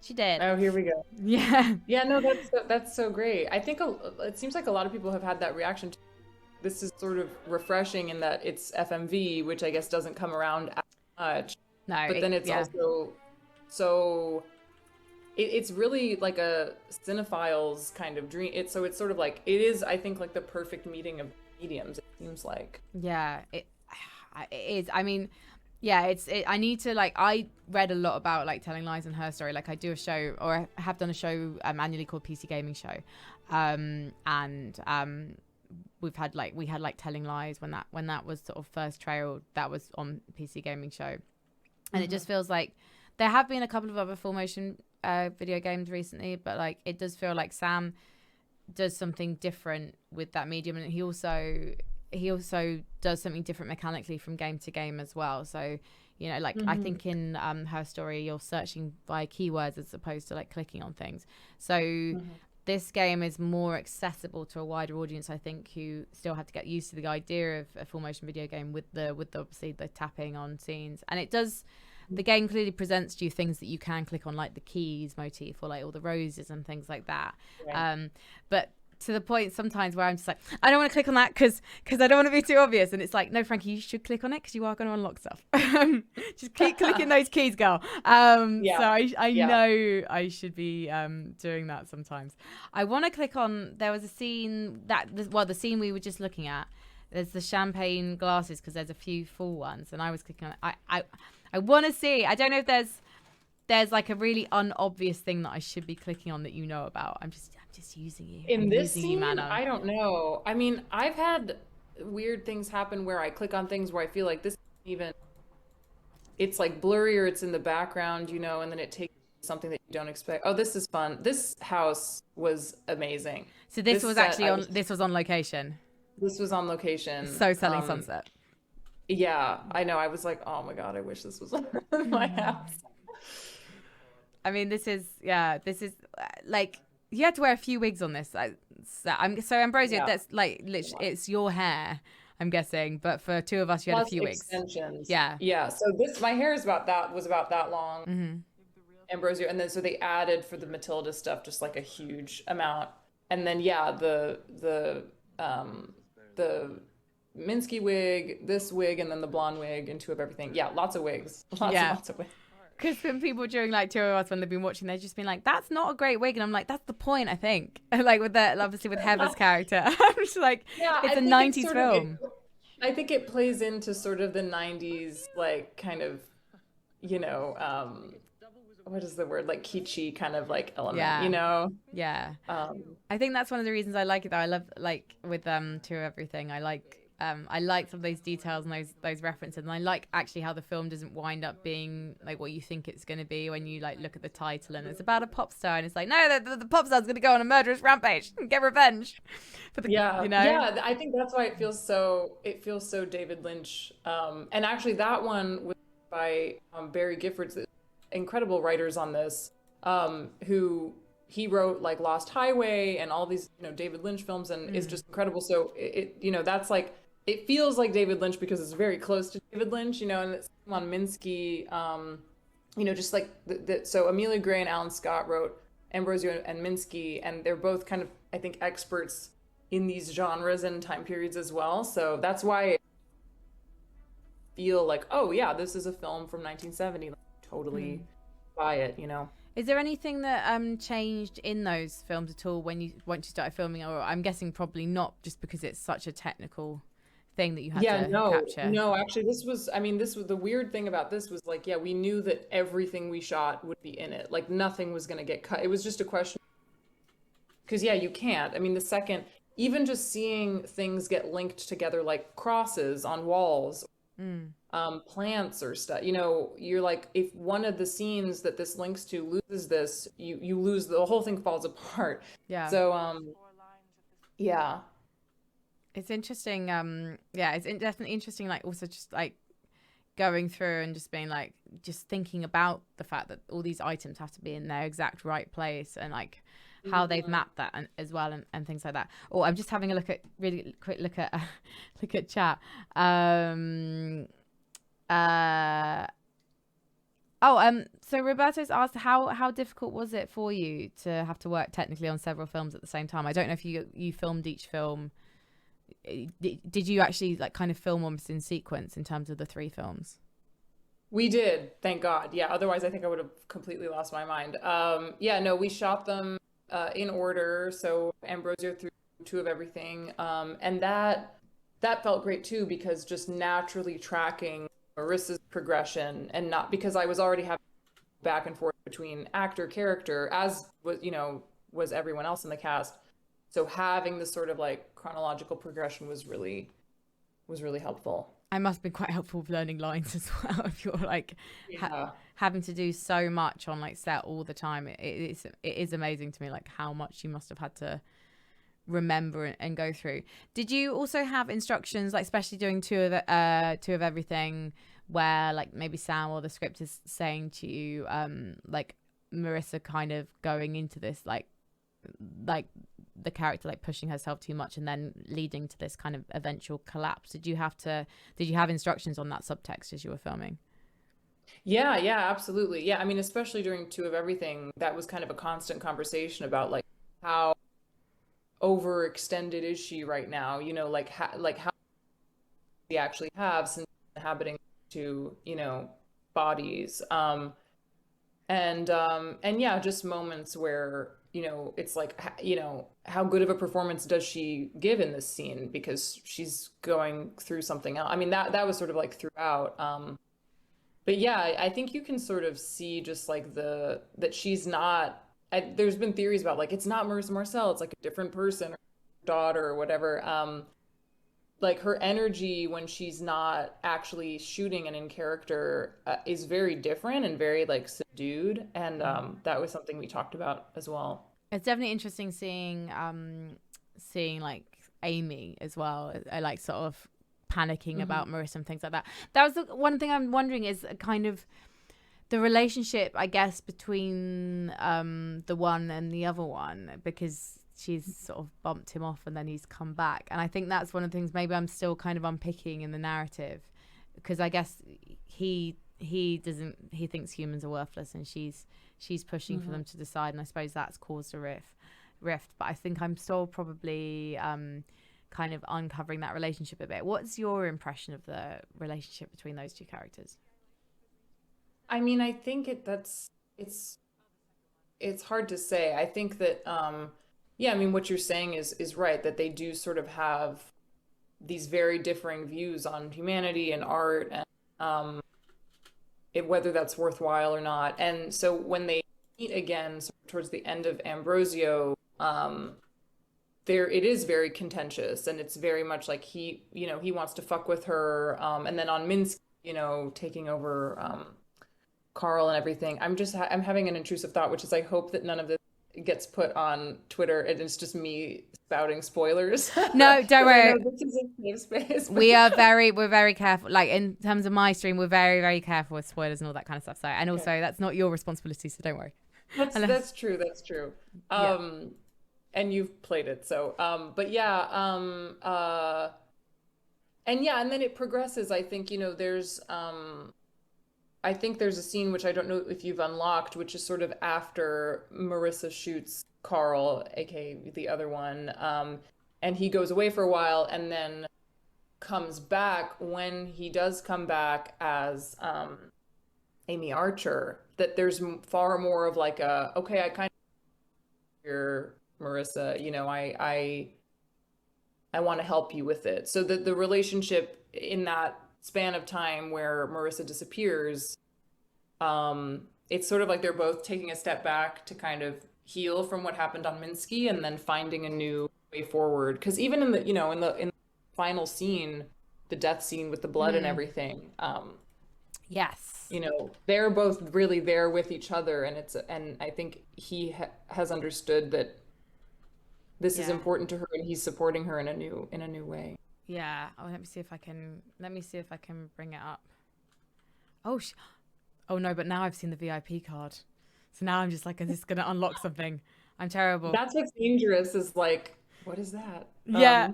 she did. Oh, here we go. Yeah. Yeah, no, that's so great. I think it seems like a lot of people have had that reaction. This is sort of refreshing in that it's FMV, which I guess doesn't come around as much. No, but then it's also so it's really like a cinephile's kind of dream. It's sort of like, it is, I think, like the perfect meeting of mediums, it seems like. Yeah, it is. I mean, yeah, I need to, like, I read a lot about like telling lies and her story. Like I do a show, or I have done a show annually called PC Gaming Show, and we had like telling lies when that was sort of first trailed. That was on PC Gaming Show, and it just feels like there have been a couple of other full motion video games recently, but like it does feel like Sam does something different with that medium, and he also does something different mechanically from game to game as well. So, you know, like I think in her story, you're searching by keywords as opposed to like clicking on things. So this game is more accessible to a wider audience, I think, who still have to get used to the idea of a full motion video game with the obviously the tapping on scenes. And it does, the game clearly presents to you things that you can click on, like the keys motif or like all the roses and things like that. Right. But to the point sometimes where I'm just like, I don't want to click on that because I don't want to be too obvious. And it's like, no, Frankie, you should click on it because you are going to unlock stuff. Just keep clicking those keys, girl. So I know I should be doing that sometimes. I want to click on, there was a scene the scene we were just looking at. There's the champagne glasses because there's a few full ones. And I was clicking on it. I want to see, I don't know if there's like a really unobvious thing that I should be clicking on that you know about. I'm just using you. In this scene, I don't know. I mean, I've had weird things happen where I click on things where I feel like this even, it's like blurry or it's in the background, you know, and then it takes something that you don't expect. Oh, this is fun. This house was amazing. So this was actually this was on location. This was on location. So Selling Sunset. Yeah, I know. I was like, oh my God, I wish this was my house. I mean, this is like, you had to wear a few wigs on this. So Ambrosio, that's like literally, it's your hair, I'm guessing, but for two of us, you had a few wigs. Extensions. Yeah. So my hair was about that long. Mm-hmm. Ambrosio, and then so they added for the Matilda stuff just like a huge amount, and then the Minsky wig, this wig, and then the blonde wig, and two of everything. Yeah, lots of wigs. Lots of wigs. Because when people during like two of us, when they've been watching, they've just been like, that's not a great wig. And I'm like, that's the point, I think. Like with that, obviously with Heather's character. I'm just like, it's a 90s film. I think it plays into sort of the 90s, like kind of, you know, what is the word? Like kitschy kind of like element, you know? Yeah. I think that's one of the reasons I like it though. I love like with Two of Everything. I like some of those details and those references, and I like actually how the film doesn't wind up being like what you think it's going to be when you like look at the title and it's about a pop star and it's like, no, the pop star's going to go on a murderous rampage and get revenge for the, you know? Yeah, I think that's why it feels so David Lynch, and actually that one was by Barry Giffords, incredible writers on this, who he wrote like Lost Highway and all these, you know, David Lynch films, and is just incredible. So it you know, that's like, it feels like David Lynch because it's very close to David Lynch, you know, and it's on Minsky, you know, just like so Amelia Gray and Alan Scott wrote Ambrosio and Minsky, and they're both kind of, I think, experts in these genres and time periods as well. So that's why I feel like, oh yeah, this is a film from 1970. Like, totally buy it, you know. Is there anything that changed in those films at all once you started filming? Or I'm guessing probably not, just because it's such a technical thing that you had to capture. No, actually this was the weird thing about this was like, we knew that everything we shot would be in it. Like nothing was going to get cut. It was just a question, because you can't. I mean, the second, even just seeing things get linked together, like crosses on walls, plants or stuff, you know, you're like, if one of the scenes that this links to loses this, you lose, the whole thing falls apart. Yeah. So yeah, it's interesting. It's definitely interesting, like also just like going through and just being like, just thinking about the fact that all these items have to be in their exact right place, and like how they've mapped that as well, and things like that. Oh, I'm just having a really quick look at chat. So Roberto's asked, how difficult was it for you to have to work technically on several films at the same time? I don't know if you filmed each film. Did you actually like kind of film almost in sequence in terms of the 3 films? We did, thank God. Yeah, otherwise I think I would have completely lost my mind. We shot them in order. So Ambrosio through Two of Everything, and that felt great too, because just naturally tracking Marissa's progression, and not because I was already having back and forth between actor character, as was everyone else in the cast. So having this sort of like chronological progression was really helpful. I must have been quite helpful with learning lines as well. If you're like having to do so much on like set all the time, it is amazing to me like how much you must have had to remember and go through. Did you also have instructions, like especially doing Two of Everything, where like maybe Sam or the script is saying to you, like Marissa kind of going into this like the character like pushing herself too much and then leading to this kind of eventual collapse? Did you have instructions on that subtext as you were filming? Yeah, absolutely. Yeah, I mean, especially during Two of Everything, that was kind of a constant conversation about like how overextended is she right now? You know, like how we actually have since inhabiting to, you know, bodies. And yeah, just moments where, you know, it's like, you know, how good of a performance does she give in this scene, because she's going through something else. I mean, that was sort of like throughout. But yeah, I think you can sort of see just like that she's not, there's been theories about like, it's not Marissa Marcel, it's like a different person or daughter or whatever. Like her energy when she's not actually shooting and in character is very different and very like subdued, and that was something we talked about as well. It's definitely interesting seeing like Amy as well, like sort of panicking about Marissa and things like that. That was the one thing I'm wondering, is kind of the relationship, I guess, between the one and the other one, because she's sort of bumped him off and then he's come back. And I think that's one of the things maybe I'm still kind of unpicking in the narrative, because I guess he thinks humans are worthless, and she's pushing for them to decide, and I suppose that's caused a rift. But I think I'm still probably kind of uncovering that relationship a bit. What's your impression of the relationship between those two characters? I mean, I think it's hard to say. I think that yeah, I mean, what you're saying is right, that they do sort of have these very differing views on humanity and art, and whether that's worthwhile or not. And so when they meet again sort of towards the end of Ambrosio, it is very contentious, and it's very much like he wants to fuck with her, and then on Minsky, you know, taking over Carl and everything. I'm having an intrusive thought, which is I hope that none of this gets put on Twitter and it's just me spouting spoilers. No, don't worry. This is a safe space. We're very careful. Like in terms of my stream, we're very, very careful with spoilers and all that kind of stuff. So, and also that's not your responsibility, so don't worry. That's true. That's true. And you've played it, so but yeah, and then it progresses. I think, you know, I think there's a scene which I don't know if you've unlocked, which is sort of after Marissa shoots Carl, aka the other one, and he goes away for a while and then comes back. When he does come back as Amy Archer, that there's far more of like okay, I kind of hear Marissa, you know, I want to help you with it. So the relationship in that span of time where Marissa disappears, it's sort of like they're both taking a step back to kind of heal from what happened on Minsky, and then finding a new way forward. Because even in the, you know, in the final scene, the death scene with the blood and everything, yes, you know, they're both really there with each other, and I think he has understood that this is important to her, and he's supporting her in a new way. Yeah. Oh, let me see if I can bring it up. Oh no, but now I've seen the VIP card. So now I'm just like, is this going to unlock something? I'm terrible. That's what's dangerous, is like, what is that? Yeah.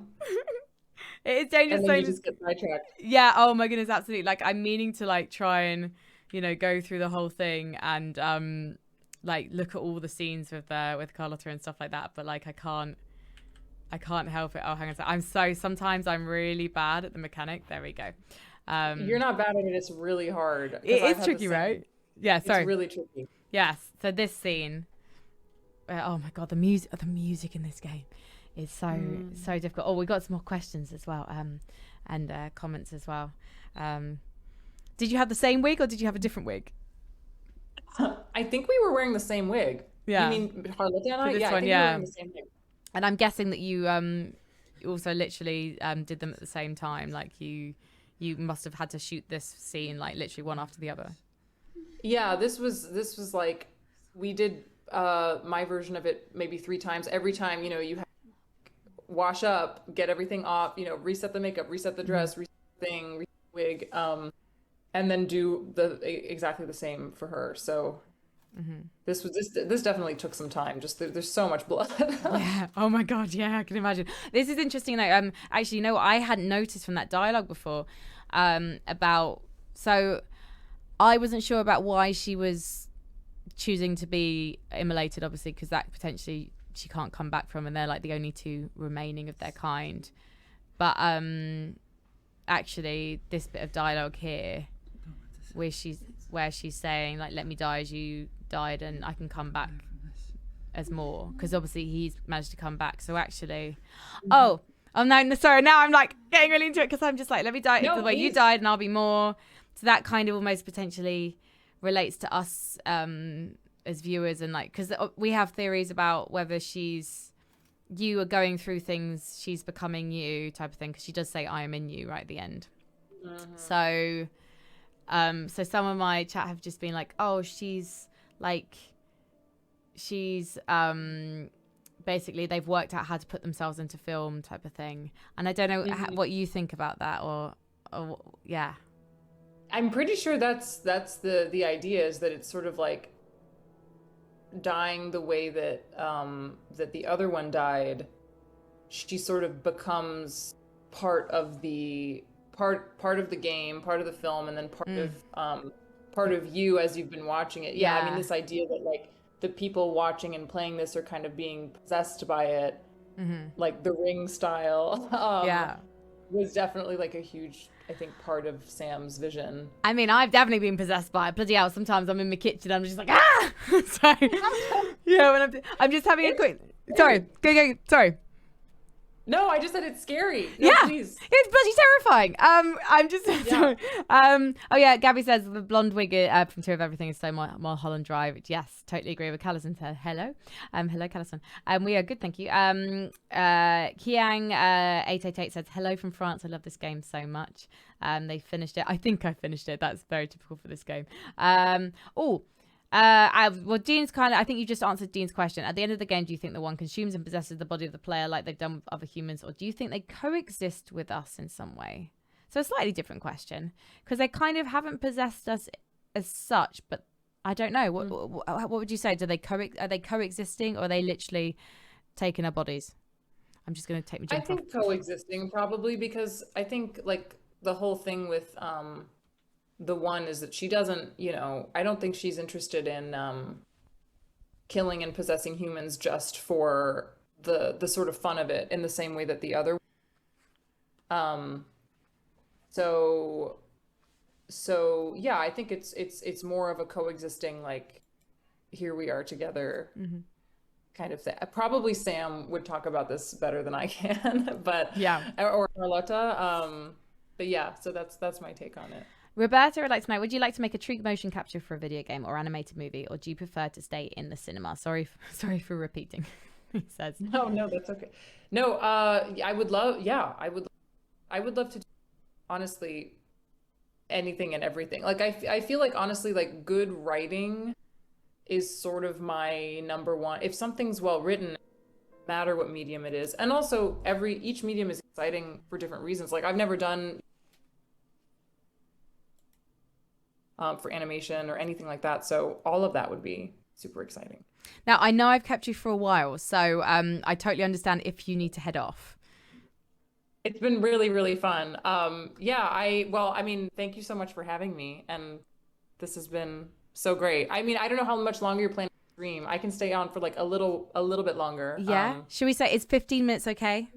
It's dangerous. And then you just get sidetracked. Yeah. Oh my goodness. Absolutely. Like, I'm meaning to like try and, you know, go through the whole thing and like look at all the scenes with Carlotta and stuff like that. But like, I can't help it. Oh, hang on. Sometimes I'm really bad at the mechanic. There we go. You're not bad at it. It's really hard. It is tricky, right? Yeah. Sorry. It's really tricky. Yes. So this scene, oh my God, the music in this game is so difficult. Oh, we got some more questions as well, and comments as well. Did you have the same wig or did you have a different wig? I think we were wearing the same wig. Yeah. You mean Harlotte and I? Yeah, I think we were wearing the same wig. And I'm guessing that you also literally did them at the same time. Like you must have had to shoot this scene like literally one after the other. Yeah, this was like, we did my version of it maybe 3 times. Every time, you know, you have to wash up, get everything off, you know, reset the makeup, reset the dress, reset the thing, reset the wig, and then do exactly the same for her. So this definitely took some time. Just there's so much blood. Yeah. Oh my God. Yeah, I can imagine. This is interesting though. Actually, you know what I hadn't noticed from that dialogue before, about, so I wasn't sure about why she was choosing to be immolated, obviously, because that potentially she can't come back from, and they're like the only two remaining of their kind. But actually, this bit of dialogue here, where she's saying like, "Let me die as you died, and I can come back as more," because obviously he's managed to come back. So actually, no, sorry. Now I'm like getting really into it because I'm just like, let me die the way you died, and I'll be more. So that kind of almost potentially relates to us as viewers, and like, because we have theories about whether you are going through things, she's becoming you type of thing, because she does say I am in you right at the end. So some of my chat have just been like, oh, she's basically they've worked out how to put themselves into film type of thing, and I don't know what you think about that, or yeah. I'm pretty sure that's the idea, is that it's sort of like dying the way that that the other one died. She sort of becomes part of the game, part of the film, and then part of you as you've been watching it. I mean, this idea that like the people watching and playing this are kind of being possessed by it, like the Ring style. Was definitely like a huge, I think, part of Sam's vision. I mean, I've definitely been possessed by it. Bloody hell, sometimes I'm in my kitchen, I'm just like, ah! So, yeah, when I'm just having a quick... Sorry, go, sorry. No, I just said it's scary. No, please. It's bloody terrifying. I'm just... oh, yeah, Gabby says the blonde wig from Two of Everything is so Mulholland Drive. Yes, totally agree with Callison. Hello. Hello, Callison. We are good, thank you. Kiang888 says, hello from France. I love this game so much. They finished it. I think I finished it. That's very typical for this game. Well, Dean's I think you just answered Dean's question. At the end of the game, do you think the one consumes and possesses the body of the player like they've done with other humans, or do you think they coexist with us in some way? So a slightly different question, because they kind of haven't possessed us as such, but I don't know. What would you say? Are they coexisting, or are they literally taking our bodies? I'm just going to take my jump I think coexisting, probably, because I think like the whole thing with the one is that she doesn't, I don't think she's interested in killing and possessing humans just for the sort of fun of it, in the same way that the other. So yeah, I think it's more of a coexisting, like, here we are together kind of thing. Probably Sam would talk about this better than I can, but yeah, or Carlotta. But yeah, so that's my take on it. Roberta would like to know, would you like to make a true motion capture for a video game or animated movie, or do you prefer to stay in the cinema? Sorry for repeating, he says. No, that's okay. No, I would love to do, honestly, anything and everything. Like, I feel like, honestly, like, good writing is sort of my number one. If something's well written, no matter what medium it is. And also each medium is exciting for different reasons. Like, I've never done for animation or anything like that, so all of that would be super exciting. Now, I know I've kept you for a while, so I totally understand if you need to head off. It's been really, really fun. Thank you so much for having me, and this has been so great. I mean, I don't know how much longer you're planning to stream. I can stay on for like a little bit longer. Yeah. Should we say it's 15 minutes okay?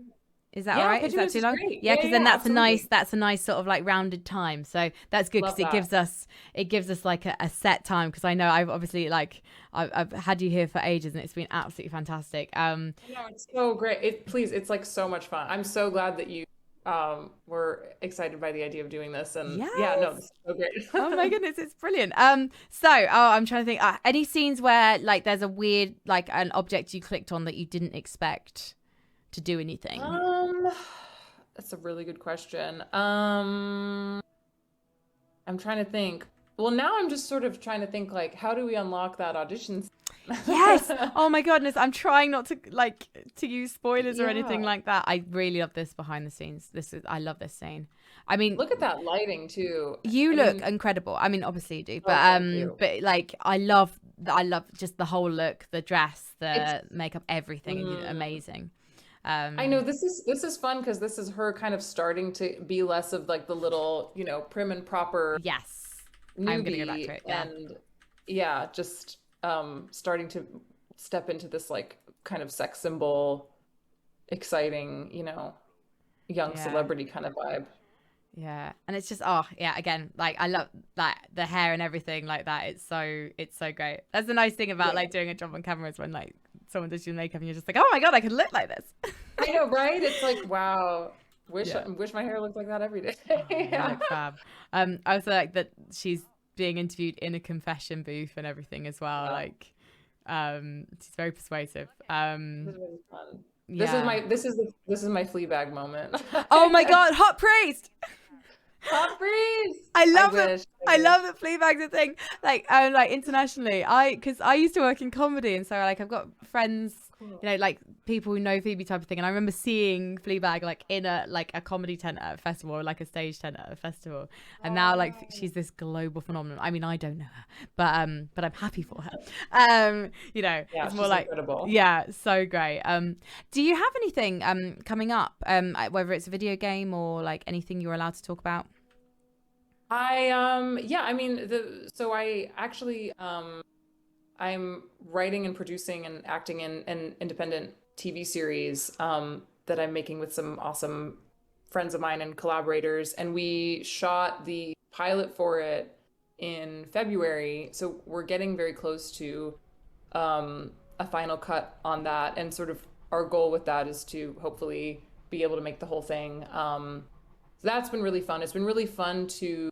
Is that all right? Is that too long? Great. Yeah, because then that's a nice sort of like rounded time. So that's good, because it gives us like a set time. Because I know I've obviously I've had you here for ages, and it's been absolutely fantastic. It's so great. It's like so much fun. I'm so glad that you were excited by the idea of doing this, and this is so great. Oh my goodness, it's brilliant. I'm trying to think. Any scenes where like there's a weird, like, an object you clicked on that you didn't expect to do anything? That's a really good question. I'm trying to think. Well, now I'm just sort of trying to think, like, how do we unlock that audition? Yes. Oh my goodness. I'm trying not to use spoilers or anything like that. I really love this behind the scenes. I love this scene. I mean, look at that lighting too. You look incredible. I mean, obviously you do, but but like, I love just the whole look, the dress, the makeup, everything. Amazing. I know this is fun, because this is her kind of starting to be less of like the little, prim and proper. Yes. Newbie, I'm gonna go back to it. Yeah. And just starting to step into this like kind of sex symbol, exciting, young Yeah. celebrity kind of vibe. Yeah, and it's just again, like I love like the hair and everything like that. It's so great. That's the nice thing about like doing a job on camera is when like someone does your makeup and you're just like, oh my god, I could look like this. I know, right? It's like, wow, wish Yeah. my hair looked like that every day. Yeah. Like fab. I also like that she's being interviewed in a confession booth and everything as well. Yeah. Like, she's very persuasive. This is really fun. Yeah. This is my Fleabag moment. Oh my god, hot priest. Hot breeze. I love wish, it. I love that Fleabag's a thing. Like internationally, because I used to work in comedy, and so like I've got friends, like people who know Phoebe type of thing. And I remember seeing Fleabag like in a comedy tent at a festival, or like a stage tent at a festival. And now like she's this global phenomenon. I mean, I don't know her, but I'm happy for her. Yeah, it's more she's like incredible. Yeah, so great. Do you have anything coming up? Whether it's a video game or like anything you're allowed to talk about? I'm writing and producing and acting in an independent TV series that I'm making with some awesome friends of mine and collaborators, and we shot the pilot for it in February, so we're getting very close to a final cut on that, and sort of our goal with that is to hopefully be able to make the whole thing. So that's been really fun. It's been really fun to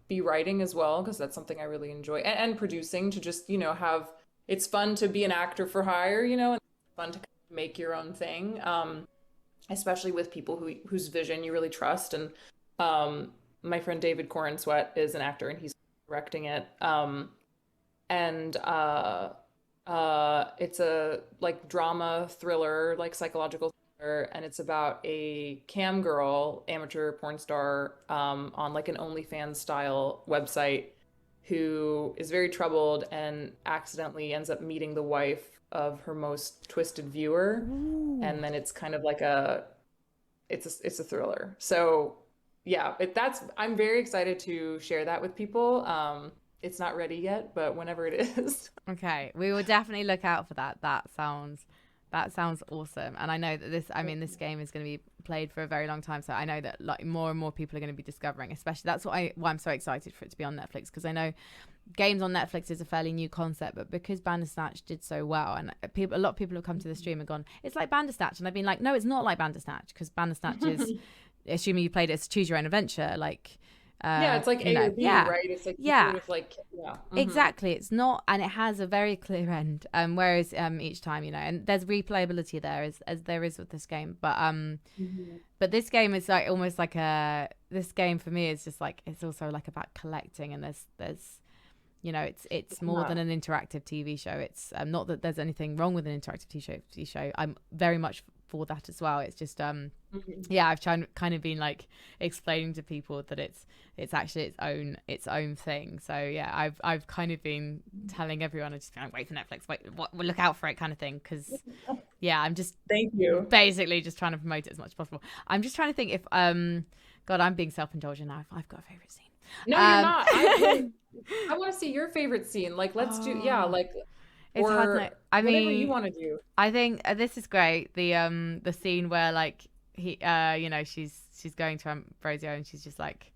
be writing as well, because that's something I really enjoy, and producing, to just have, it's fun to be an actor for hire, and fun to make your own thing, especially with people whose vision you really trust. And my friend David Corin Sweat is an actor, and he's directing it, and it's a like drama thriller, like psychological, and it's about a cam girl, amateur porn star, on like an OnlyFans style website, who is very troubled and accidentally ends up meeting the wife of her most twisted viewer. Ooh. And then it's kind of like it's a thriller. So yeah, I'm very excited to share that with people. It's not ready yet, but whenever it is. Okay, we will definitely look out for that. That sounds awesome. And I know that this game is going to be played for a very long time. So I know that like more and more people are going to be discovering, especially that's why I'm so excited for it to be on Netflix, because I know games on Netflix is a fairly new concept, but because Bandersnatch did so well, and a lot of people have come to the stream and gone, it's like Bandersnatch. And I've been like, no, it's not like Bandersnatch, because Bandersnatch is, assuming you played it, it's choose your own adventure. Like, yeah, it's like A or B, right? It's like, yeah, Mm-hmm. Exactly. It's not, and it has a very clear end. Whereas each time, and there's replayability there, as there is with this game. But but this game is like almost like this game for me is just like, it's also like about collecting, and there's it's more than an interactive TV show. It's not that there's anything wrong with an interactive TV show. I'm very much for that as well. It's just I've kind of been like explaining to people that it's actually its own thing. So yeah, I've kind of been telling everyone, I just been like, wait for Netflix, look out for it, kind of thing, because yeah, I'm just thank you, basically just trying to promote it as much as possible. I'm just trying to think if God, I'm being self-indulgent now, if I've got a favorite scene. No, you're not. I want to see your favorite scene. Like, let's do, like, it's hard to know. I mean, whatever you want to do. I think this is great. The scene where like he, she's going to Ambrosio, and she's just like,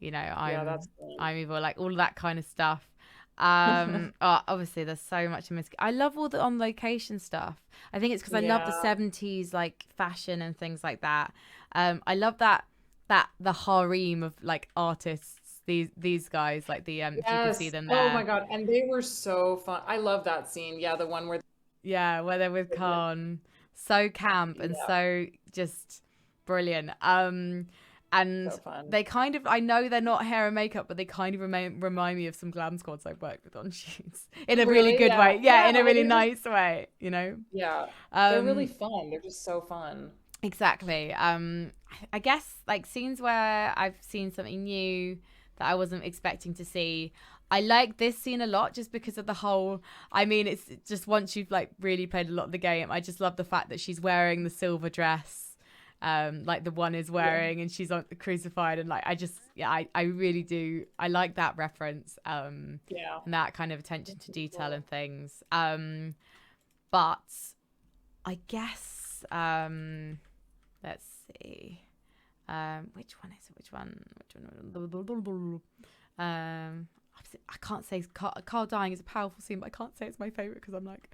I'm evil, like all of that kind of stuff. Obviously there's so much in I love all the on location stuff. I think it's because I love the 70s like fashion and things like that. I love that the harem of like artists, these guys, like the you can see them there. Oh my god, and they were so fun. I love that scene. Yeah, the one where they're with Khan. So camp and so just brilliant. And so they kind of, I know they're not hair and makeup, but they kind of remind me of some glam squads I've worked with on shoots in a really good way. Yeah, in a really nice way, Yeah, they're really fun. They're just so fun. Exactly. I guess like scenes where I've seen something new that I wasn't expecting to see. I like this scene a lot just because of the whole, I mean, it's just once you've like really played a lot of the game, I just love the fact that she's wearing the silver dress like the one is wearing, and she's on crucified, and like I really do. I like that reference, and that kind of attention to detail and things. But I guess let's see, which one is it? Which one? I can't say Carl dying is a powerful scene, but I can't say it's my favorite because I'm like,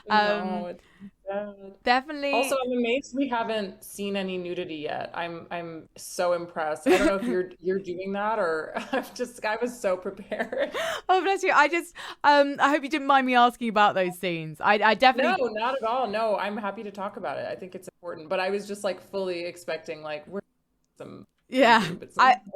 No, it's bad. definitely. Also, I'm amazed we haven't seen any nudity yet. I'm so impressed. I don't know if you're doing that, or I was so prepared. Oh, bless you. I hope you didn't mind me asking about those scenes. I definitely. No, not at all. No, I'm happy to talk about it. I think it's important, but I was just like fully expecting like we're some. Yeah,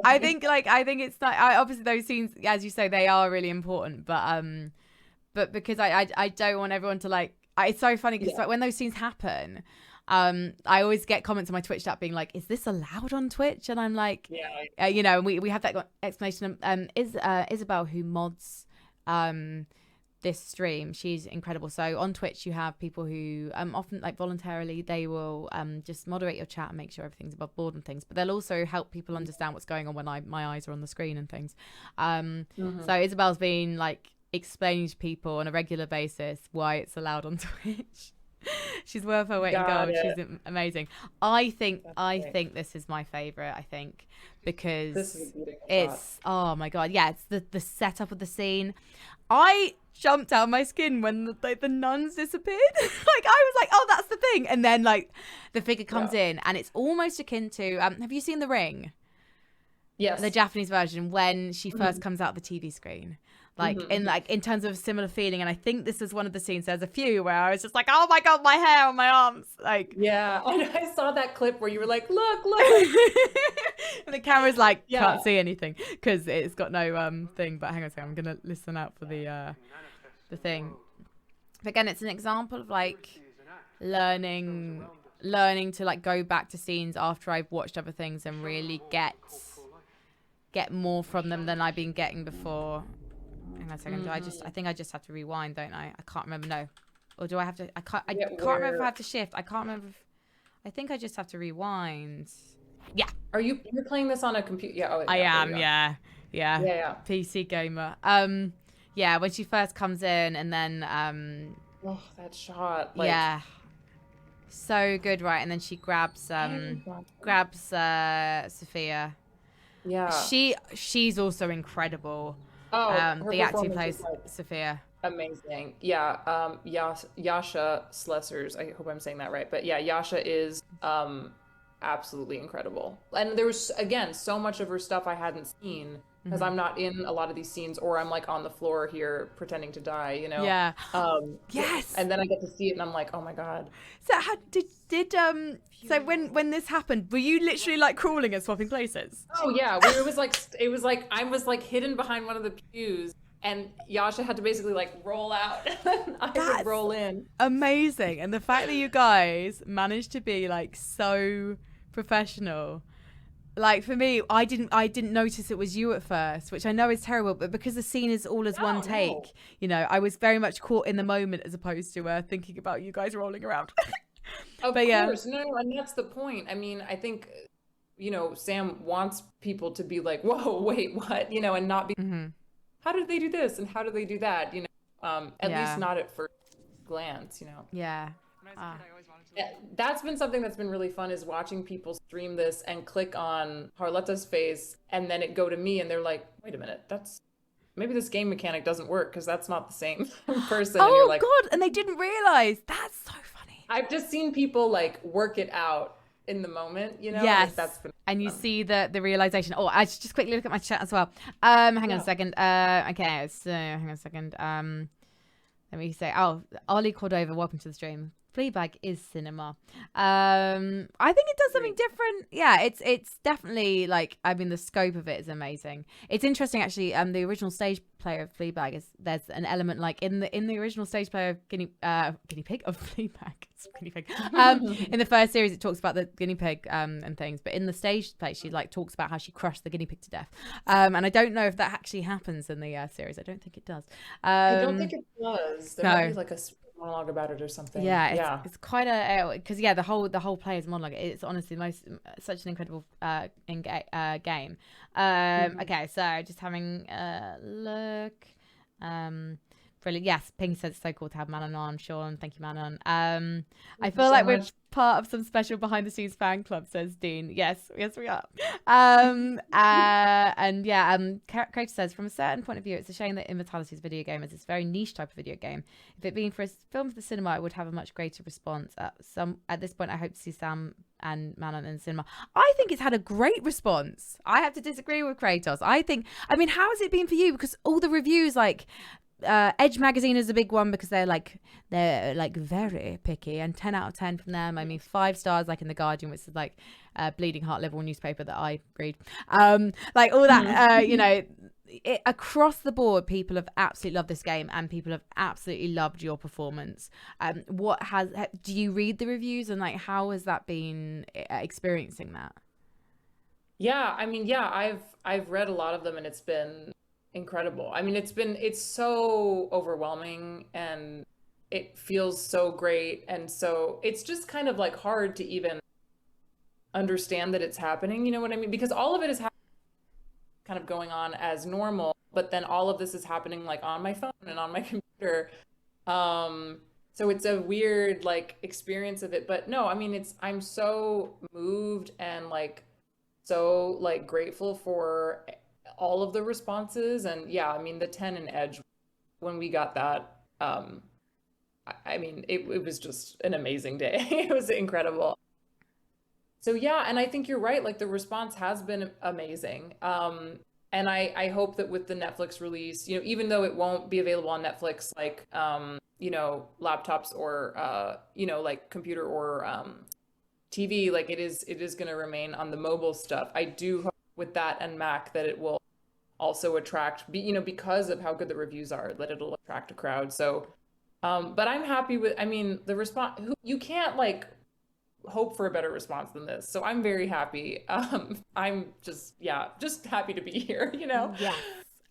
I think it's not. Obviously those scenes, as you say, they are really important. But because I don't want everyone to like. It's so funny because like when those scenes happen, I always get comments on my Twitch chat being like, "Is this allowed on Twitch?" And I'm like, you know, we have that explanation. Isabel, who mods this stream, she's incredible. So on Twitch you have people who often like voluntarily they will just moderate your chat and make sure everything's above board and things, but they'll also help people understand what's going on when my eyes are on the screen and things. So Isabel's been like explaining to people on a regular basis why it's allowed on Twitch. She's worth her weight in gold. She's amazing. I think this is my favorite. I think because this is a beautiful it's shot. Oh my god, yeah, it's the setup of the scene. I jumped out of my skin when the nuns disappeared. Like I was like, oh, that's the thing, and then like the figure comes in, and it's almost akin to have you seen The Ring? Yes, the Japanese version when she first comes out the TV screen. Like in terms of a similar feeling, and I think this is one of the scenes. There's a few where I was just like, "Oh my god, my hair on my arms!" Like, yeah, I saw that clip where you were like, "Look!" And the camera's like, can't see anything because it's got no thing. But hang on a second, I'm gonna listen out for the thing. But again, it's an example of like learning to like go back to scenes after I've watched other things and really get more from them than I've been getting before. Hang on a second. I think I just have to rewind, don't I? I can't remember. No, or do I have to? I can't remember if I have to shift. I can't remember. I think I just have to rewind. Yeah. You're playing this on a computer? Yeah. I am. Yeah. PC gamer. Yeah. When she first comes in, and then oh, that shot. Like, yeah. So good, right? And then she grabs Sophia. Yeah. She's also incredible. Oh, the actor who plays Sophia. Amazing. Yeah. Yasha Slessers. I hope I'm saying that right. But yeah, Yasha is absolutely incredible. And there was, again, so much of her stuff I hadn't seen because I'm not in a lot of these scenes, or I'm like on the floor here pretending to die, you know? Yeah. Yes. And then I get to see it and I'm like, oh my God. So how did so when this happened, were you literally like crawling and swapping places? Oh yeah. It was like I was like hidden behind one of the pews, and Yasha had to basically like roll out and I would roll in. Amazing. And the fact that you guys managed to be like so professional. Like for me, I didn't notice it was you at first, which I know is terrible, but because the scene is all as one take, you know, I was very much caught in the moment as opposed to thinking about you guys rolling around. Of course, no, and that's the point. I mean, I think, you know, Sam wants people to be like, "Whoa, wait, what?" You know, and not be, "How did they do this and how did they do that?" You know, at least not at first glance, you know. Yeah. That's been something that's been really fun, is watching people stream this and click on Harletta's face and then it go to me and they're like, wait a minute, maybe this game mechanic doesn't work because that's not the same person. Oh, and you're like, God, and they didn't realize. That's so funny. I've just seen people like work it out in the moment, you know? Yes. Like, that's been and you see the realization. Oh, I should just quickly look at my chat as well. Hang on a second. Okay, so hang on a second. Let me say, Ollie Cordova, welcome to the stream. Fleabag is cinema. I think it does something different. Yeah, it's definitely like, I mean, the scope of it is amazing. It's interesting actually. The original stage play of Fleabag is, there's an element like in the original stage play of guinea pig of Fleabag. It's guinea pig. In the first series, it talks about the guinea pig and things, but in the stage play, she like talks about how she crushed the guinea pig to death. And I don't know if that actually happens in the series. I don't think it does. I don't think it does. There might be like a monologue about it or something. Yeah, it's quite a because the whole player's monologue. It's honestly such an incredible game. Okay, so just having a look. Brilliant. Yes, Ping says it's so cool to have Manon on. Sean, thank you, Manon. I feel like we're part of some special behind the scenes fan club, says Dean. Yes, we are. Craig says, from a certain point of view, it's a shame that Immortality's video game is this very niche type of video game. If it being for a film for the cinema, it would have a much greater response. At this point, I hope to see Sam and Manon in the cinema. I think it's had a great response. I have to disagree with Kratos. I mean, how has it been for you? Because all the reviews, like, Edge magazine is a big one because they're like very picky, and 10 out of 10 from them. I mean, 5 stars like in the Guardian, which is like bleeding heart liberal newspaper that I read. Like all that, across the board, people have absolutely loved this game, and people have absolutely loved your performance. Do you read the reviews, and like how has that been experiencing that? Yeah, I mean, I've read a lot of them, and it's been incredible. I mean, it's so overwhelming, and it feels so great, and so it's just kind of like hard to even understand that it's happening, you know what I mean? Because all of it is kind of going on as normal, but then all of this is happening like on my phone and on my computer. So it's a weird like experience of it, but no, I mean, I'm so moved and like so like grateful for all of the responses. And yeah, I mean, the 10 in Edge, when we got that, I mean, it was just an amazing day. It was incredible. So yeah, and I think you're right, like the response has been amazing. And I hope that with the Netflix release, even though it won't be available on Netflix, like, laptops or, like computer or TV, like it is going to remain on the mobile stuff. I do hope with that and Mac that it will also attract, because of how good the reviews are, that it'll attract a crowd. So, but I'm happy with, I mean, the response, you can't like hope for a better response than this. So I'm very happy. I'm just happy to be here, Yes.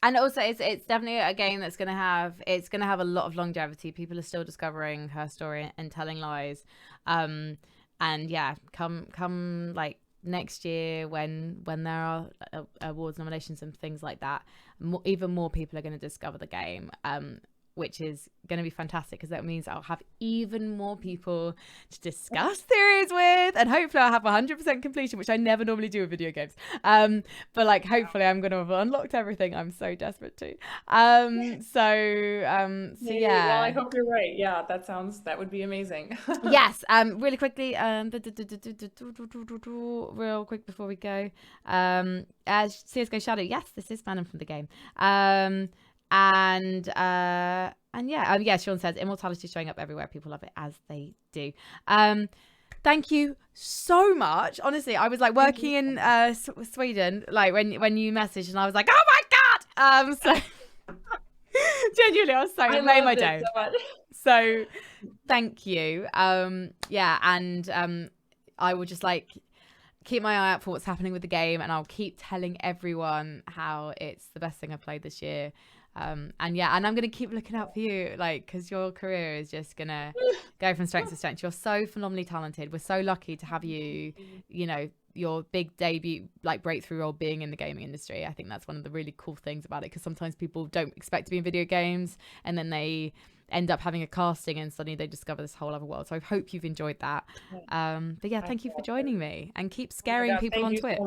And also it's definitely a game that's going to have a lot of longevity. People are still discovering her story and telling lies. And yeah, come like next year when there are awards nominations and things like that, even more people are going to discover the game, which is going to be fantastic, because that means I'll have even more people to discuss theories with, and hopefully I'll have 100% completion, which I never normally do with video games. But like, hopefully I'm going to have unlocked everything. I'm so desperate to. So yeah. Well, I hope you're right. Yeah, that would be amazing. Yes. Really quickly, real quick before we go. CS:GO Shadow. Yes, this is Manon from the game. And Sean says Immortality is showing up everywhere. People love it, as they do. Thank you so much. Honestly, I was like working in Sweden, like when you messaged, and I was like, oh my god. So genuinely, I was so it made my day. So thank you. And I will just like keep my eye out for what's happening with the game, and I'll keep telling everyone how it's the best thing I've played this year. And I'm going to keep looking out for you, like, because your career is just going to go from strength to strength. You're so phenomenally talented. We're so lucky to have you, your big debut, like breakthrough role being in the gaming industry. I think that's one of the really cool things about it, because sometimes people don't expect to be in video games, and then they end up having a casting and suddenly they discover this whole other world. So I hope you've enjoyed that. But yeah, thank you for joining me, and keep scaring people on Twitch.